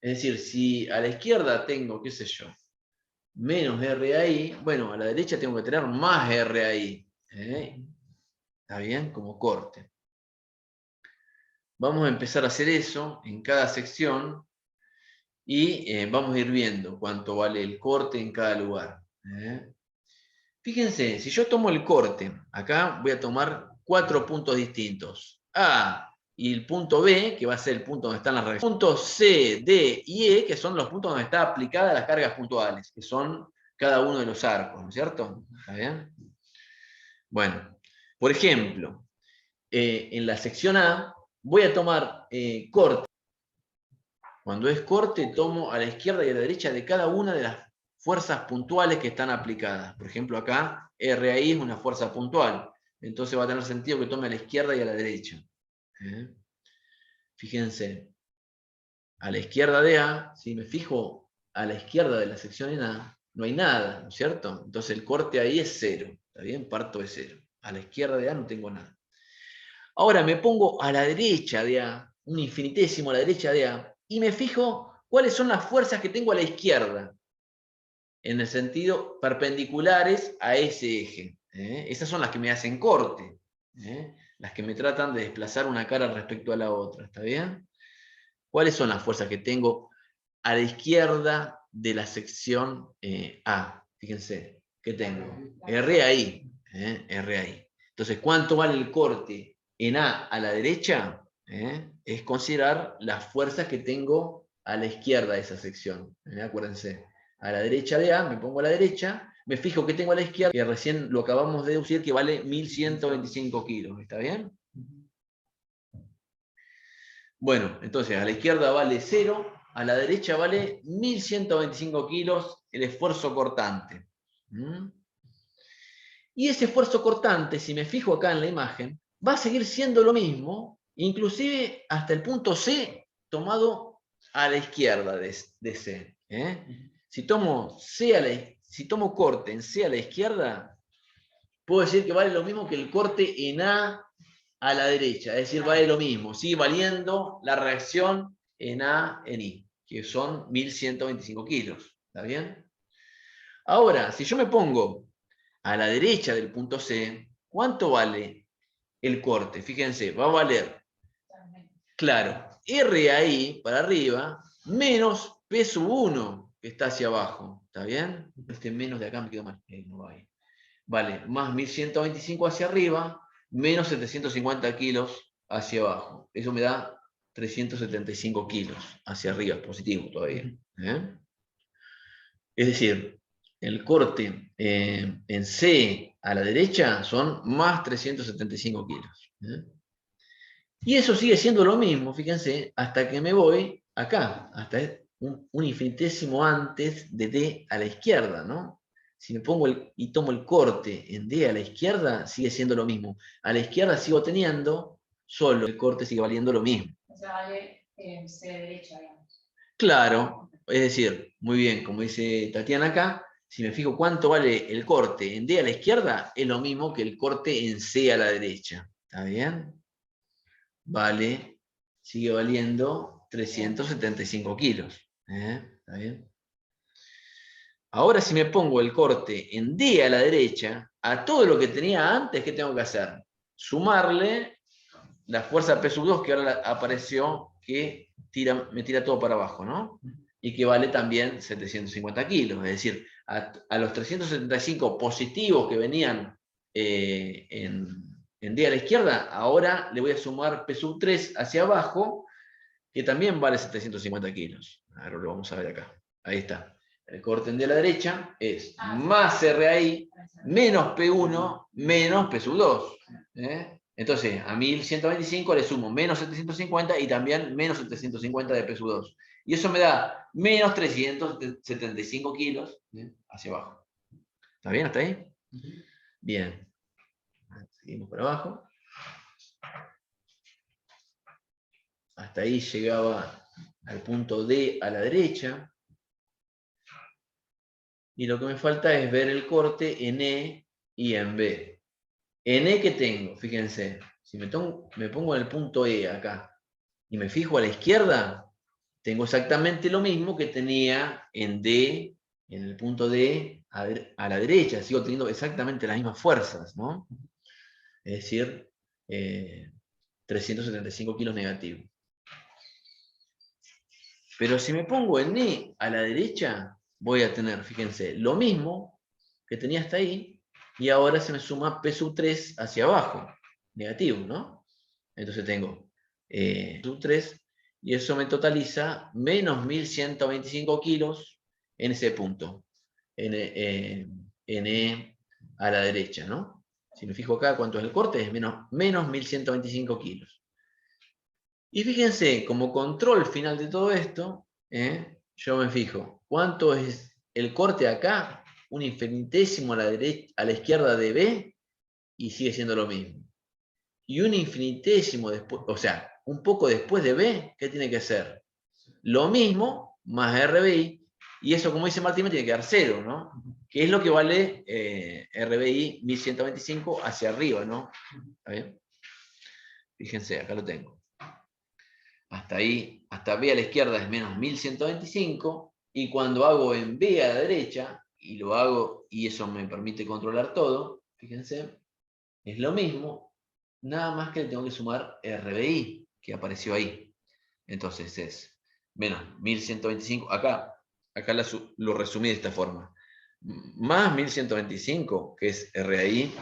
Es decir, si a la izquierda tengo, qué sé yo, menos RAI, bueno, a la derecha tengo que tener más RAI. ¿Está bien? Como corte. Vamos a empezar a hacer eso en cada sección y vamos a ir viendo cuánto vale el corte en cada lugar. Fíjense, si yo tomo el corte, acá voy a tomar 4 puntos distintos. A y el punto B, que va a ser el punto donde están las reacciones. Puntos C, D y E, que son los puntos donde están aplicadas las cargas puntuales, que son cada uno de los arcos, ¿no es cierto? ¿Está bien? Bueno, por ejemplo, en la sección A voy a tomar corte. Cuando es corte, tomo a la izquierda y a la derecha de cada una de las fuerzas puntuales que están aplicadas. Por ejemplo, acá RAI es una fuerza puntual. Entonces va a tener sentido que tome a la izquierda y a la derecha. Fíjense, a la izquierda de A, si me fijo a la izquierda de la sección en A, no hay nada, ¿no es cierto? Entonces el corte ahí es 0. ¿Está bien? Parto de 0. A la izquierda de A no tengo nada. Ahora me pongo a la derecha de A, un infinitésimo a la derecha de A, y me fijo cuáles son las fuerzas que tengo a la izquierda, en el sentido perpendiculares a ese eje. Esas son las que me hacen corte, las que me tratan de desplazar una cara respecto a la otra. ¿Está bien? ¿Cuáles son las fuerzas que tengo a la izquierda de la sección A? Fíjense, ¿qué tengo? RAI. RAI. Entonces, ¿cuánto vale el corte en A la derecha? Es considerar las fuerzas que tengo a la izquierda de esa sección. Acuérdense, a la derecha de A, me pongo a la derecha, me fijo que tengo a la izquierda, que recién lo acabamos de deducir, que vale 1125 kilos. ¿Está bien? Bueno, entonces a la izquierda vale 0, a la derecha vale 1125 kilos el esfuerzo cortante. Y ese esfuerzo cortante, si me fijo acá en la imagen, va a seguir siendo lo mismo, inclusive hasta el punto C tomado a la izquierda de C. Si tomo corte en C a la izquierda, puedo decir que vale lo mismo que el corte en A a la derecha, es decir, vale lo mismo, sigue valiendo la reacción en A en I, que son 1125 kilos. ¿Está bien? Ahora, si yo me pongo a la derecha del punto C, ¿cuánto vale el corte? Fíjense, va a valer, claro, RAI para arriba, menos P sub 1, que está hacia abajo. ¿Está bien? Este menos de acá me quedó mal. No va ahí. Vale, más 1125 hacia arriba, menos 750 kilos hacia abajo. Eso me da 375 kilos hacia arriba, positivo todavía. Es decir, el corte en C a la derecha son más 375 kilos. Y eso sigue siendo lo mismo, fíjense, hasta que me voy acá, hasta un infinitésimo antes de D a la izquierda, ¿no? Si me pongo y tomo el corte en D a la izquierda, sigue siendo lo mismo. A la izquierda sigo teniendo, solo el corte sigue valiendo lo mismo. O sea, vale C derecha, digamos. Claro, es decir, muy bien, como dice Tatiana acá, si me fijo cuánto vale el corte en D a la izquierda, es lo mismo que el corte en C a la derecha. ¿Está bien? Vale, sigue valiendo 375 kilos. ¿Está bien? Ahora si me pongo el corte en D a la derecha, a todo lo que tenía antes, ¿qué tengo que hacer? Sumarle la fuerza P2 que ahora apareció, que me tira todo para abajo, ¿no? Y que vale también 750 kilos. Es decir, a los 375 positivos que venían en D a la izquierda, ahora le voy a sumar P3 hacia abajo, que también vale 750 kilos. Ahora lo vamos a ver acá. Ahí está. El corte en D a la derecha es más RAI menos P1 menos P2. Entonces, a 1125 le sumo menos 750 y también menos 750 de P2. Y eso me da menos 375 kilos hacia abajo. ¿Está bien hasta ahí? Bien. Seguimos por abajo. Hasta ahí llegaba al punto D a la derecha. Y lo que me falta es ver el corte en E y en B. En E que tengo, fíjense, si me pongo en el punto E acá y me fijo a la izquierda, tengo exactamente lo mismo que tenía en D, en el punto D a la derecha. Sigo teniendo exactamente las mismas fuerzas, ¿no? Es decir, 375 kilos negativos. Pero si me pongo en E a la derecha, voy a tener, fíjense, lo mismo que tenía hasta ahí, y ahora se me suma P3 hacia abajo, negativo, ¿no? Entonces tengo P3, y eso me totaliza menos 1125 kilos en ese punto, en E a la derecha, ¿no? Si me fijo acá cuánto es el corte, es menos 1125 kilos. Y fíjense, como control final de todo esto, yo me fijo, ¿cuánto es el corte acá? Un infinitésimo a la derecha, a la izquierda de B, y sigue siendo lo mismo. Y un infinitésimo después, o sea, un poco después de B, ¿qué tiene que ser? Lo mismo más RBI, y eso, como dice Martín, me tiene que dar 0, ¿no? Que es lo que vale RBI 1125 hacia arriba, ¿no? ¿Está bien? Fíjense, acá lo tengo. Hasta ahí, hasta B a la izquierda es menos 1125, y cuando hago en B a la derecha, y lo hago, y eso me permite controlar todo, fíjense, es lo mismo, nada más que le tengo que sumar RBI, que apareció ahí. Entonces es menos 1125, acá lo resumí de esta forma, más 1125, que es RAI,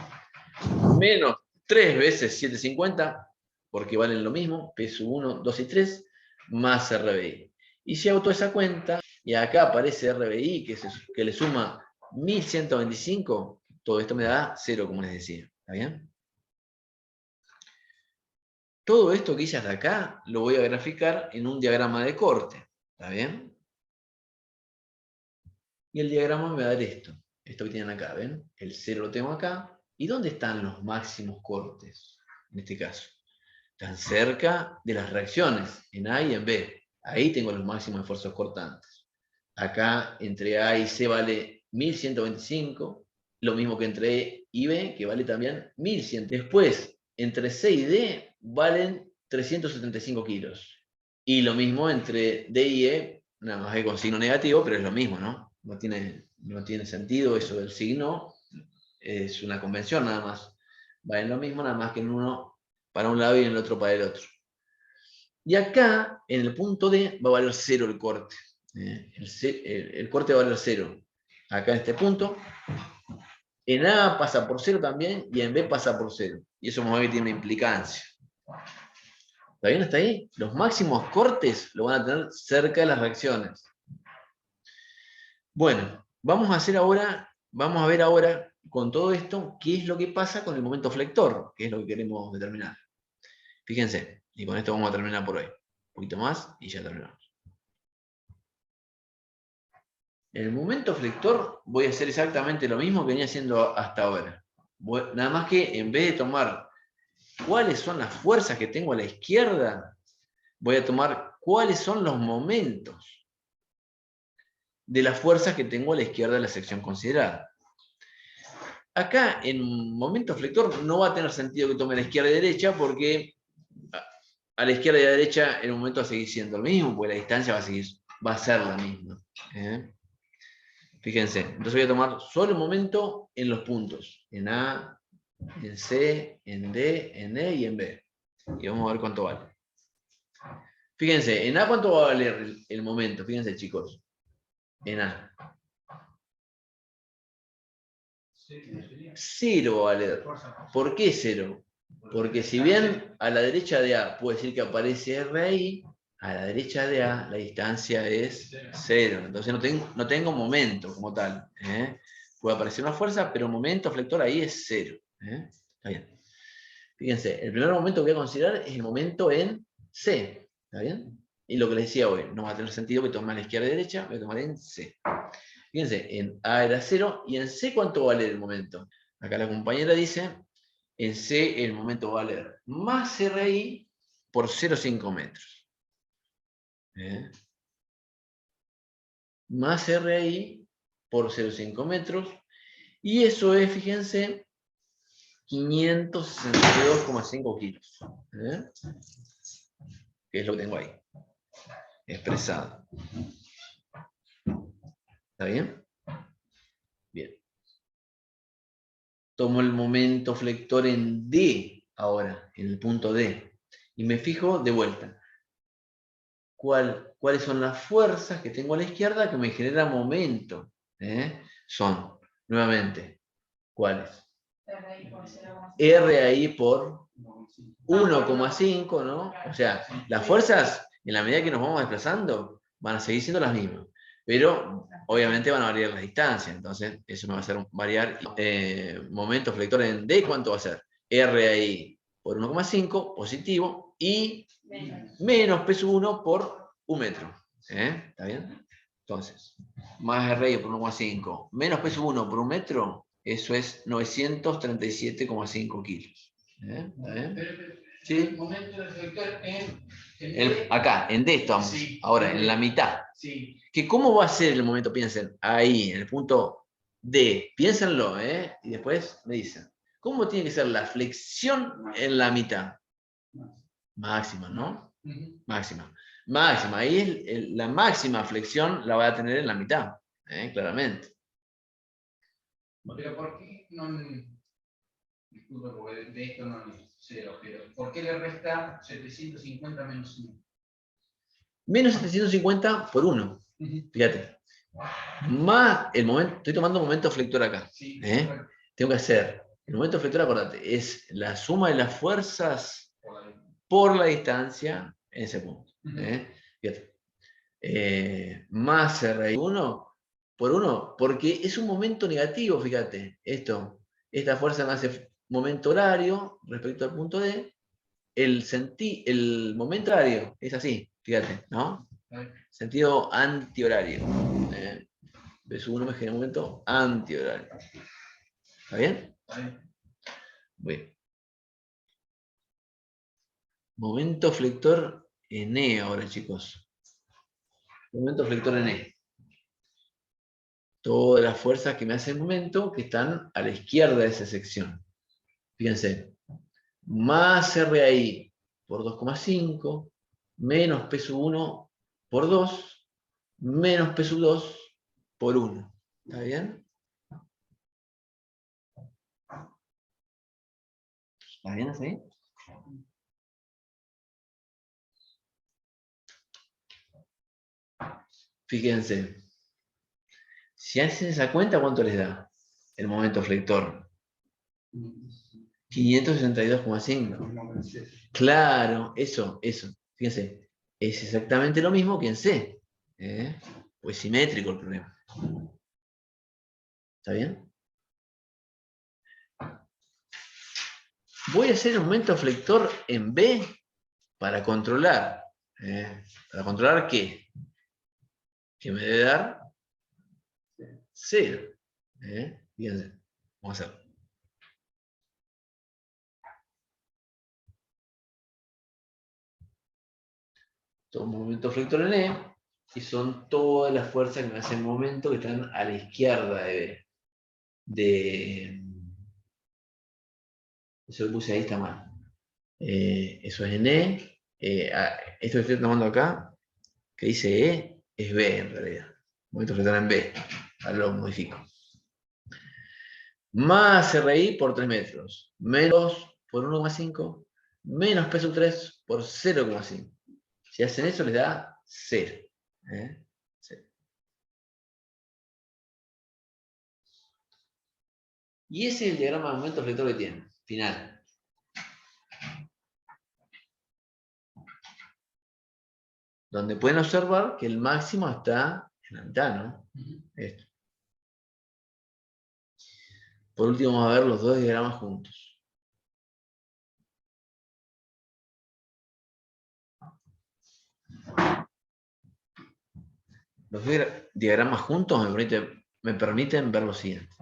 menos 3 veces 750, porque valen lo mismo, peso 1, 2 y 3, más RBI. Y si hago toda esa cuenta, y acá aparece RBI, que le suma 1125, todo esto me da 0, como les decía. ¿Está bien? Todo esto que hice hasta acá, lo voy a graficar en un diagrama de corte. ¿Está bien? Y el diagrama me va a dar esto. Esto que tienen acá, ¿ven? El 0 lo tengo acá. ¿Y dónde están los máximos cortes? En este caso. Están cerca de las reacciones, en A y en B. Ahí tengo los máximos esfuerzos cortantes. Acá entre A y C vale 1125, lo mismo que entre E y B, que vale también 1100. Después, entre C y D valen 375 kilos. Y lo mismo entre D y E, nada más que con signo negativo, pero es lo mismo, ¿no? No tiene sentido eso del signo, es una convención nada más. Valen lo mismo, nada más que en uno para un lado y en el otro para el otro. Y acá, en el punto D, va a valer 0 el corte. El corte va a valer 0. Acá en este punto. En A pasa por 0 también, y en B pasa por 0. Y eso más bien tiene una implicancia. ¿Está bien hasta ahí? Los máximos cortes lo van a tener cerca de las reacciones. Bueno, vamos a ver ahora con todo esto qué es lo que pasa con el momento flector, que es lo que queremos determinar. Fíjense, y con esto vamos a terminar por hoy. Un poquito más y ya terminamos. En el momento flector voy a hacer exactamente lo mismo que venía haciendo hasta ahora. Nada más que en vez de tomar cuáles son las fuerzas que tengo a la izquierda, voy a tomar cuáles son los momentos de las fuerzas que tengo a la izquierda de la sección considerada. Acá, en momento flector, no va a tener sentido que tome a la izquierda y derecha, porque a la izquierda y a la derecha el momento va a seguir siendo lo mismo, porque la distancia va a ser la misma. Fíjense, entonces voy a tomar solo el momento en los puntos. En A, en C, en D, en E y en B. Y vamos a ver cuánto vale. Fíjense, en A cuánto va a valer el momento. Fíjense, chicos. En A. 0 va a valer. ¿Por qué 0? Porque si bien a la derecha de A puede decir que aparece R ahí, a la derecha de A la distancia es 0. Entonces no tengo momento como tal. Puede aparecer una fuerza, pero momento flector ahí es 0. Está bien. Fíjense, el primer momento que voy a considerar es el momento en C. ¿Está bien? Y lo que les decía hoy, no va a tener sentido que tome a la izquierda y derecha, voy a tomar en C. Fíjense, en A era 0, y en C ¿cuánto vale el momento? Acá la compañera dice, en C el momento va a valer más RI por 0,5 metros. Más RI por 0,5 metros. Y eso es, fíjense, 562,5 kilos. Que es lo que tengo ahí. Expresado. ¿Está bien? Bien. Tomo el momento flector en D ahora, en el punto D. Y me fijo de vuelta. ¿Cuáles son las fuerzas que tengo a la izquierda que me generan momento? Son, nuevamente, ¿cuáles? RI por 1,5, ¿no? O sea, las fuerzas, en la medida que nos vamos desplazando, van a seguir siendo las mismas. Pero, obviamente, van a variar las distancias. Entonces, eso me va a hacer variar. Momento flector en D, ¿cuánto va a ser? RI por 1,5, positivo, y menos P1 por 1 metro. ¿Está bien? Entonces, más RI por 1,5, menos P1 por 1 metro, eso es 937,5 kilos. ¿Está bien? ¿Sí? Momento del flector Acá, en D estamos. Sí. Ahora, en la mitad. Sí. ¿Que ¿Cómo va a ser el momento? Piensen, ahí, en el punto D. Piénsenlo, y después me dicen. ¿Cómo tiene que ser la flexión en la mitad? Máxima, ¿no? Máxima. Máxima. Ahí la máxima flexión la va a tener en la mitad, claramente. Pero ¿por qué no? Disculpa, porque de esto no es 0, pero ¿por qué le resta 750 menos 1? Menos 750 por 1. Fíjate. Más el momento, estoy tomando momento flector acá. Sí, Tengo que hacer. El momento flector, acordate, es la suma de las fuerzas por la distancia en ese punto. Fíjate. Más RI1 por 1, porque es un momento negativo, fíjate. Esta fuerza me hace momento horario respecto al punto D. El momento horario es así, fíjate, ¿no? Sentido antihorario. P1 me genera un momento antihorario. ¿Está bien? Bien. Momento flector en E ahora, chicos. Momento flector en E. Todas las fuerzas que me hacen momento que están a la izquierda de esa sección. Fíjense. Más RI por 2,5, menos P1 por 2, menos P2 por 1. ¿Está bien? ¿Está bien así? Fíjense. Si hacen esa cuenta, ¿cuánto les da el momento flector? 562,5. Claro, eso. Fíjense, es exactamente lo mismo que en C. Pues simétrico el problema. ¿Está bien? Voy a hacer el momento flector en B para controlar. ¿Para controlar qué? Que me debe dar 0. Fíjense, vamos a hacerlo. Tomo momento flector en E, y son todas las fuerzas que me hacen momento que están a la izquierda de B. Eso que puse ahí está mal. Eso es en E. Esto que estoy tomando acá, que dice E, es B en realidad. Momento flector en B. Ahora lo modifico. Más RI por 3 metros, menos por 1,5, menos peso 3 por 0,5. Si hacen eso les da 0. 0. Y ese es el diagrama de momento flector que tiene, final. Donde pueden observar que el máximo está en la mitad, ¿no? Esto. Por último, vamos a ver los dos diagramas juntos. Los diagramas juntos me permiten ver lo siguiente.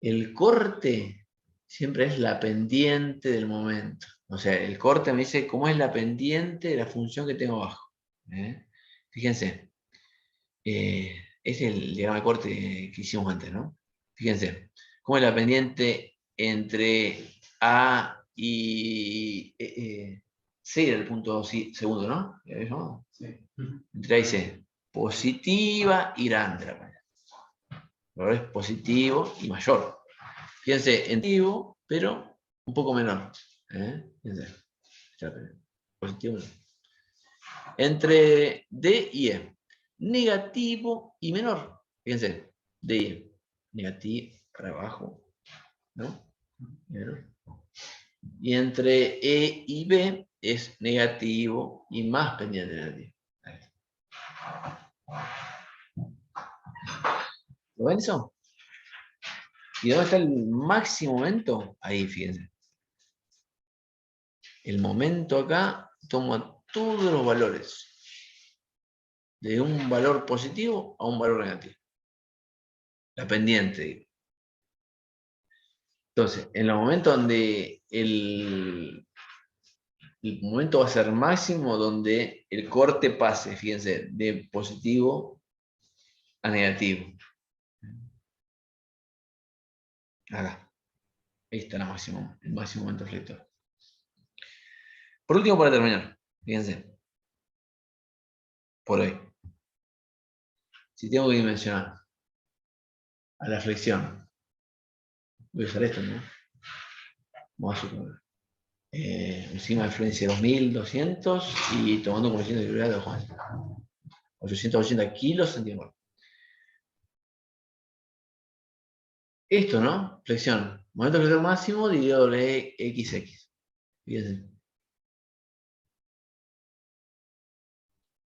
El corte siempre es la pendiente del momento. O sea, el corte me dice cómo es la pendiente de la función que tengo abajo. Fíjense. Este es el diagrama de corte que hicimos antes, ¿no? Fíjense. ¿Cómo es la pendiente entre A y C era el punto segundo, ¿no? Sí. Entre A y C. Positiva y grande la pendiente. Ahora es positivo y mayor. Fíjense, en positivo, pero un poco menor. Fíjense. Positivo. Entre D y E. Negativo y menor. Fíjense, D y E. Negativo para abajo. ¿No? Y entre E y B es negativo y más pendiente negativo. ¿Lo ven eso? ¿Y dónde está el máximo momento? Ahí, fíjense. El momento acá toma todos los valores. De un valor positivo a un valor negativo. La pendiente, digo. Entonces, en el momento donde el momento va a ser máximo, donde el corte pase, fíjense, de positivo a negativo. Acá. Ahí está el máximo momento flector. Por último, para terminar, fíjense. Por hoy. Si tengo que dimensionar a la flexión, voy a usar esto, ¿no? Vamos a suponer. Encima de fluencia 2200 y tomando como 100 de grados, 880 kilos centímetros. Esto, ¿no? Flexión. Momento flector máximo dividido XX. Fíjense.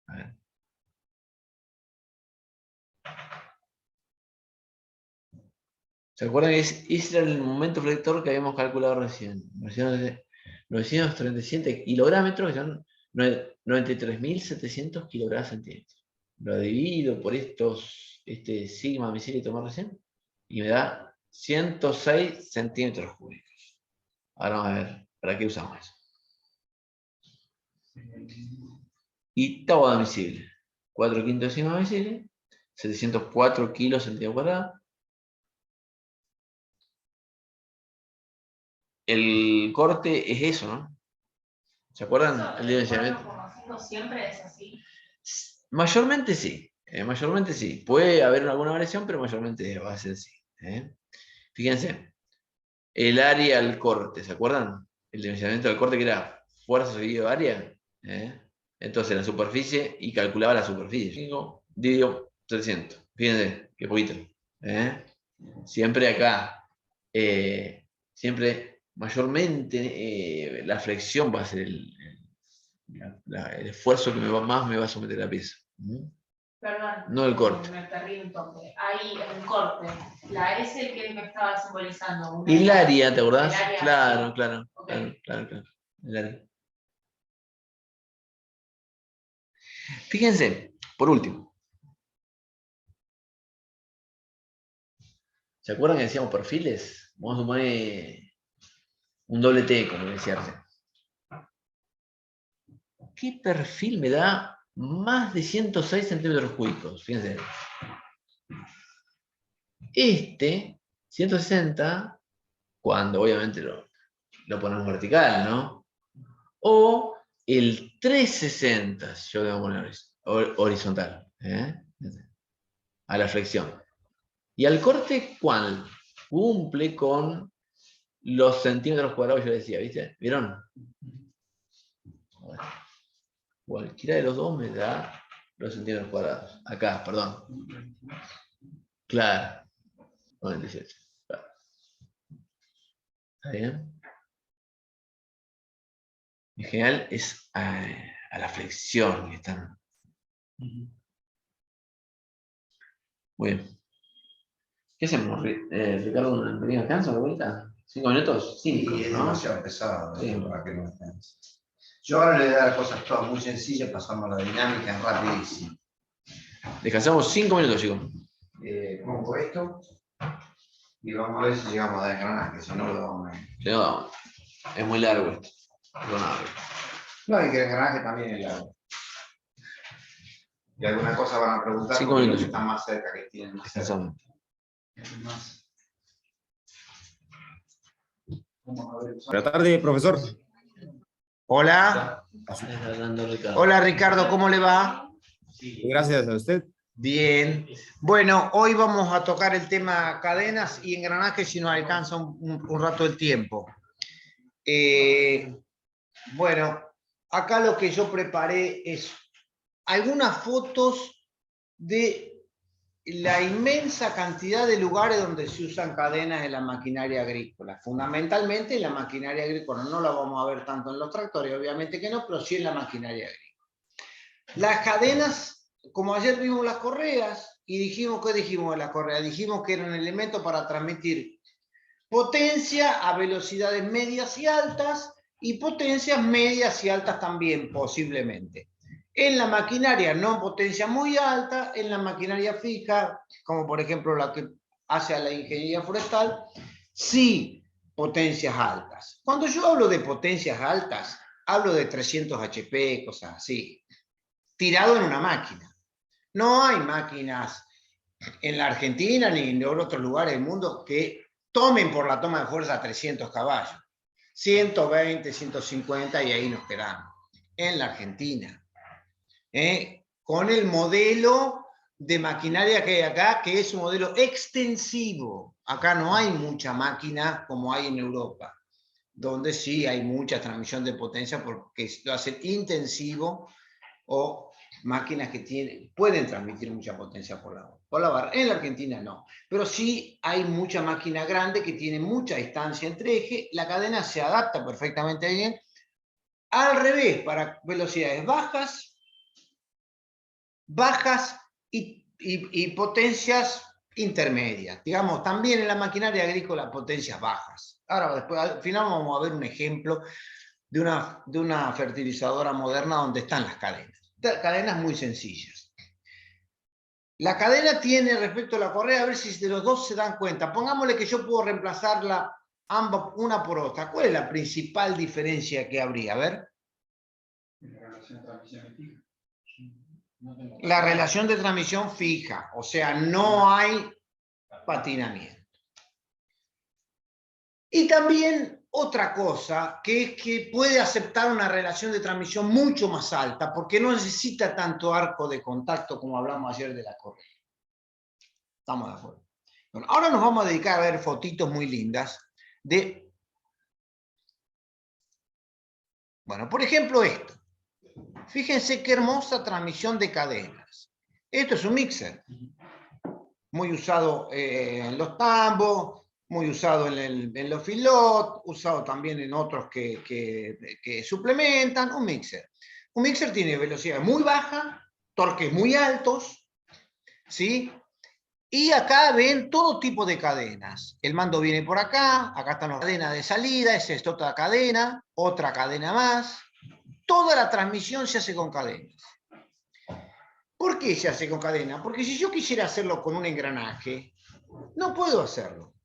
A ver. ¿Se acuerdan que ese era el momento flector que habíamos calculado recién? 937 kilográmetros, que son 93.700 kilogramos centímetros. Lo divido por este sigma misil que tomé recién y me da 106 centímetros cúbicos. Ahora vamos a ver para qué usamos eso. Y tabla admisible. 4/5 sigma admisible, 704 kilos centímetros cuadrados. El corte es eso, ¿no? ¿Se acuerdan? El dimensionamiento. ¿Siempre es así? Mayormente sí. Mayormente sí. Puede haber alguna variación, pero mayormente va a ser así. Fíjense. El área al corte, ¿se acuerdan? El dimensionamiento del corte que era fuerza dividido área. Entonces la superficie y calculaba la superficie. 5 dividido 300. Fíjense, qué poquito. Siempre acá. Siempre mayormente la flexión va a ser el esfuerzo que más me va a someter la pieza. Perdón. No el corte. Me perdí un toque. Ahí, en el corte. La S que me estaba simbolizando. El área, ¿te acordás? El área, claro, sí. claro, Okay. claro. El área. Fíjense, por último. ¿Se acuerdan que decíamos perfiles? Vamos a suponer un doble T, como decía recién. ¿Qué perfil me da más de 106 centímetros cúbicos? Fíjense. 160, cuando obviamente lo ponemos vertical, ¿no? O el 360, yo lo voy a poner horizontal. a la flexión. Y al corte, ¿cuál? Cumple con los centímetros cuadrados que yo decía, ¿viste? ¿Vieron? Bueno, cualquiera de los dos me da los centímetros cuadrados. Acá, perdón. Claro. 97. Claro. ¿Está bien? En general es a la flexión que están. Muy bien. ¿Qué hacemos, Ricardo? ¿Un pequeño descanso de vuelta? ¿5 minutos? 5, Y es ¿no? demasiado pesado, Sí. para que no descanse. Yo ahora le voy a dar cosas todas muy sencillas, pasamos a la dinámica rapidísimo. Descansamos 5 minutos, chicos. Pongo esto y vamos a ver si llegamos a desgranar, que si no lo vamos a ver. Si no, es muy largo esto. Perdonable. No, y que el engranaje también es largo. Y alguna cosa van a preguntar 5 porque los minutos. que están más cerca, que tienen más cerca. Descansamos. Buenas tardes, profesor. Hola. Está hablando Ricardo. Hola Ricardo, ¿cómo le va? Gracias a usted. Bien. Bueno, hoy vamos a tocar el tema cadenas y engranajes si nos alcanza un rato el tiempo. Bueno, acá lo que yo preparé es algunas fotos de la inmensa cantidad de lugares donde se usan cadenas en la maquinaria agrícola. Fundamentalmente en la maquinaria agrícola. No la vamos a ver tanto en los tractores, obviamente que no, pero sí en la maquinaria agrícola. Las cadenas, como ayer vimos las correas, y dijimos, ¿qué dijimos de las correas? Dijimos que era un elemento para transmitir potencia a velocidades medias y altas, y potencias medias y altas también, posiblemente. En la maquinaria no potencia muy alta, en la maquinaria fija, como por ejemplo la que hace a la ingeniería forestal, sí potencias altas. Cuando yo hablo de potencias altas, hablo de 300 HP, cosas así, tirado en una máquina. No hay máquinas en la Argentina ni en otros lugares del mundo que tomen por la toma de fuerza 300 caballos. 120, 150 y ahí nos quedamos. En la Argentina. Con el modelo de maquinaria que hay acá, que es un modelo extensivo. Acá no hay mucha máquina como hay en Europa, donde sí hay mucha transmisión de potencia porque lo hacen intensivo o máquinas que pueden transmitir mucha potencia por la barra. En la Argentina no, pero sí hay mucha máquina grande que tiene mucha distancia entre ejes, la cadena se adapta perfectamente bien. Al revés, para velocidades bajas y potencias intermedias. Digamos, también en la maquinaria agrícola potencias bajas. Ahora, después, al final vamos a ver un ejemplo de una fertilizadora moderna donde están las cadenas. Cadenas muy sencillas. La cadena tiene respecto a la correa, a ver si de los dos se dan cuenta. Pongámosle que yo puedo reemplazarla ambas una por otra. ¿Cuál es la principal diferencia que habría? A ver. La relación de transmisión fija, o sea, no hay patinamiento. Y también otra cosa, que es que puede aceptar una relación de transmisión mucho más alta, porque no necesita tanto arco de contacto como hablamos ayer de la correa. ¿Estamos de acuerdo? Bueno, ahora nos vamos a dedicar a ver fotitos muy lindas de... Bueno, por ejemplo esto. Fíjense qué hermosa transmisión de cadenas. Esto es un mixer. Muy usado en los tambos, muy usado en los filot, usado también en otros que suplementan, un mixer. Un mixer tiene velocidad muy baja, torques muy altos, ¿sí? Y acá ven todo tipo de cadenas. El mando viene por acá están las cadenas de salida, esa es otra cadena más. Toda la transmisión se hace con cadenas. ¿Por qué se hace con cadena? Porque si yo quisiera hacerlo con un engranaje, no puedo hacerlo.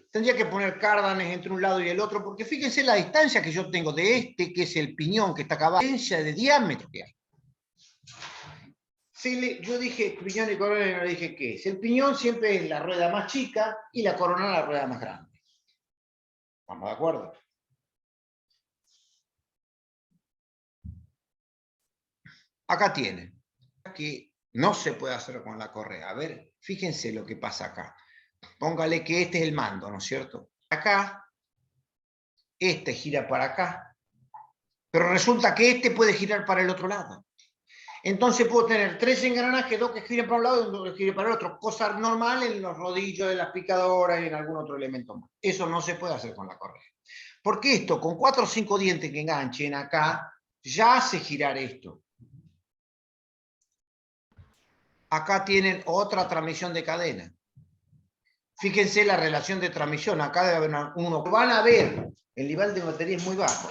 Tendría que poner cárdanes entre un lado y el otro, porque fíjense la distancia que yo tengo de este, que es el piñón que está acá abajo, la distancia de diámetro que hay. Yo dije piñón y corona y no dije qué es. El piñón siempre es la rueda más chica y la corona la rueda más grande. ¿Estamos de acuerdo? Acá tienen que No se puede hacer con la correa. A ver, fíjense lo que pasa acá. Póngale que este es el mando, ¿no es cierto? Acá, este gira para acá, pero resulta que este puede girar para el otro lado. Entonces puedo tener 3 engranajes, 2 que giren para un lado y 2 que giren para el otro. Cosa normal en los rodillos de las picadoras y en algún otro elemento más. Eso no se puede hacer con la correa. Porque esto, con 4 o 5 dientes que enganchen acá, ya hace girar esto. Acá tienen otra transmisión de cadena. Fíjense la relación de transmisión. Acá debe haber uno. Van a ver, el nivel de batería es muy bajo.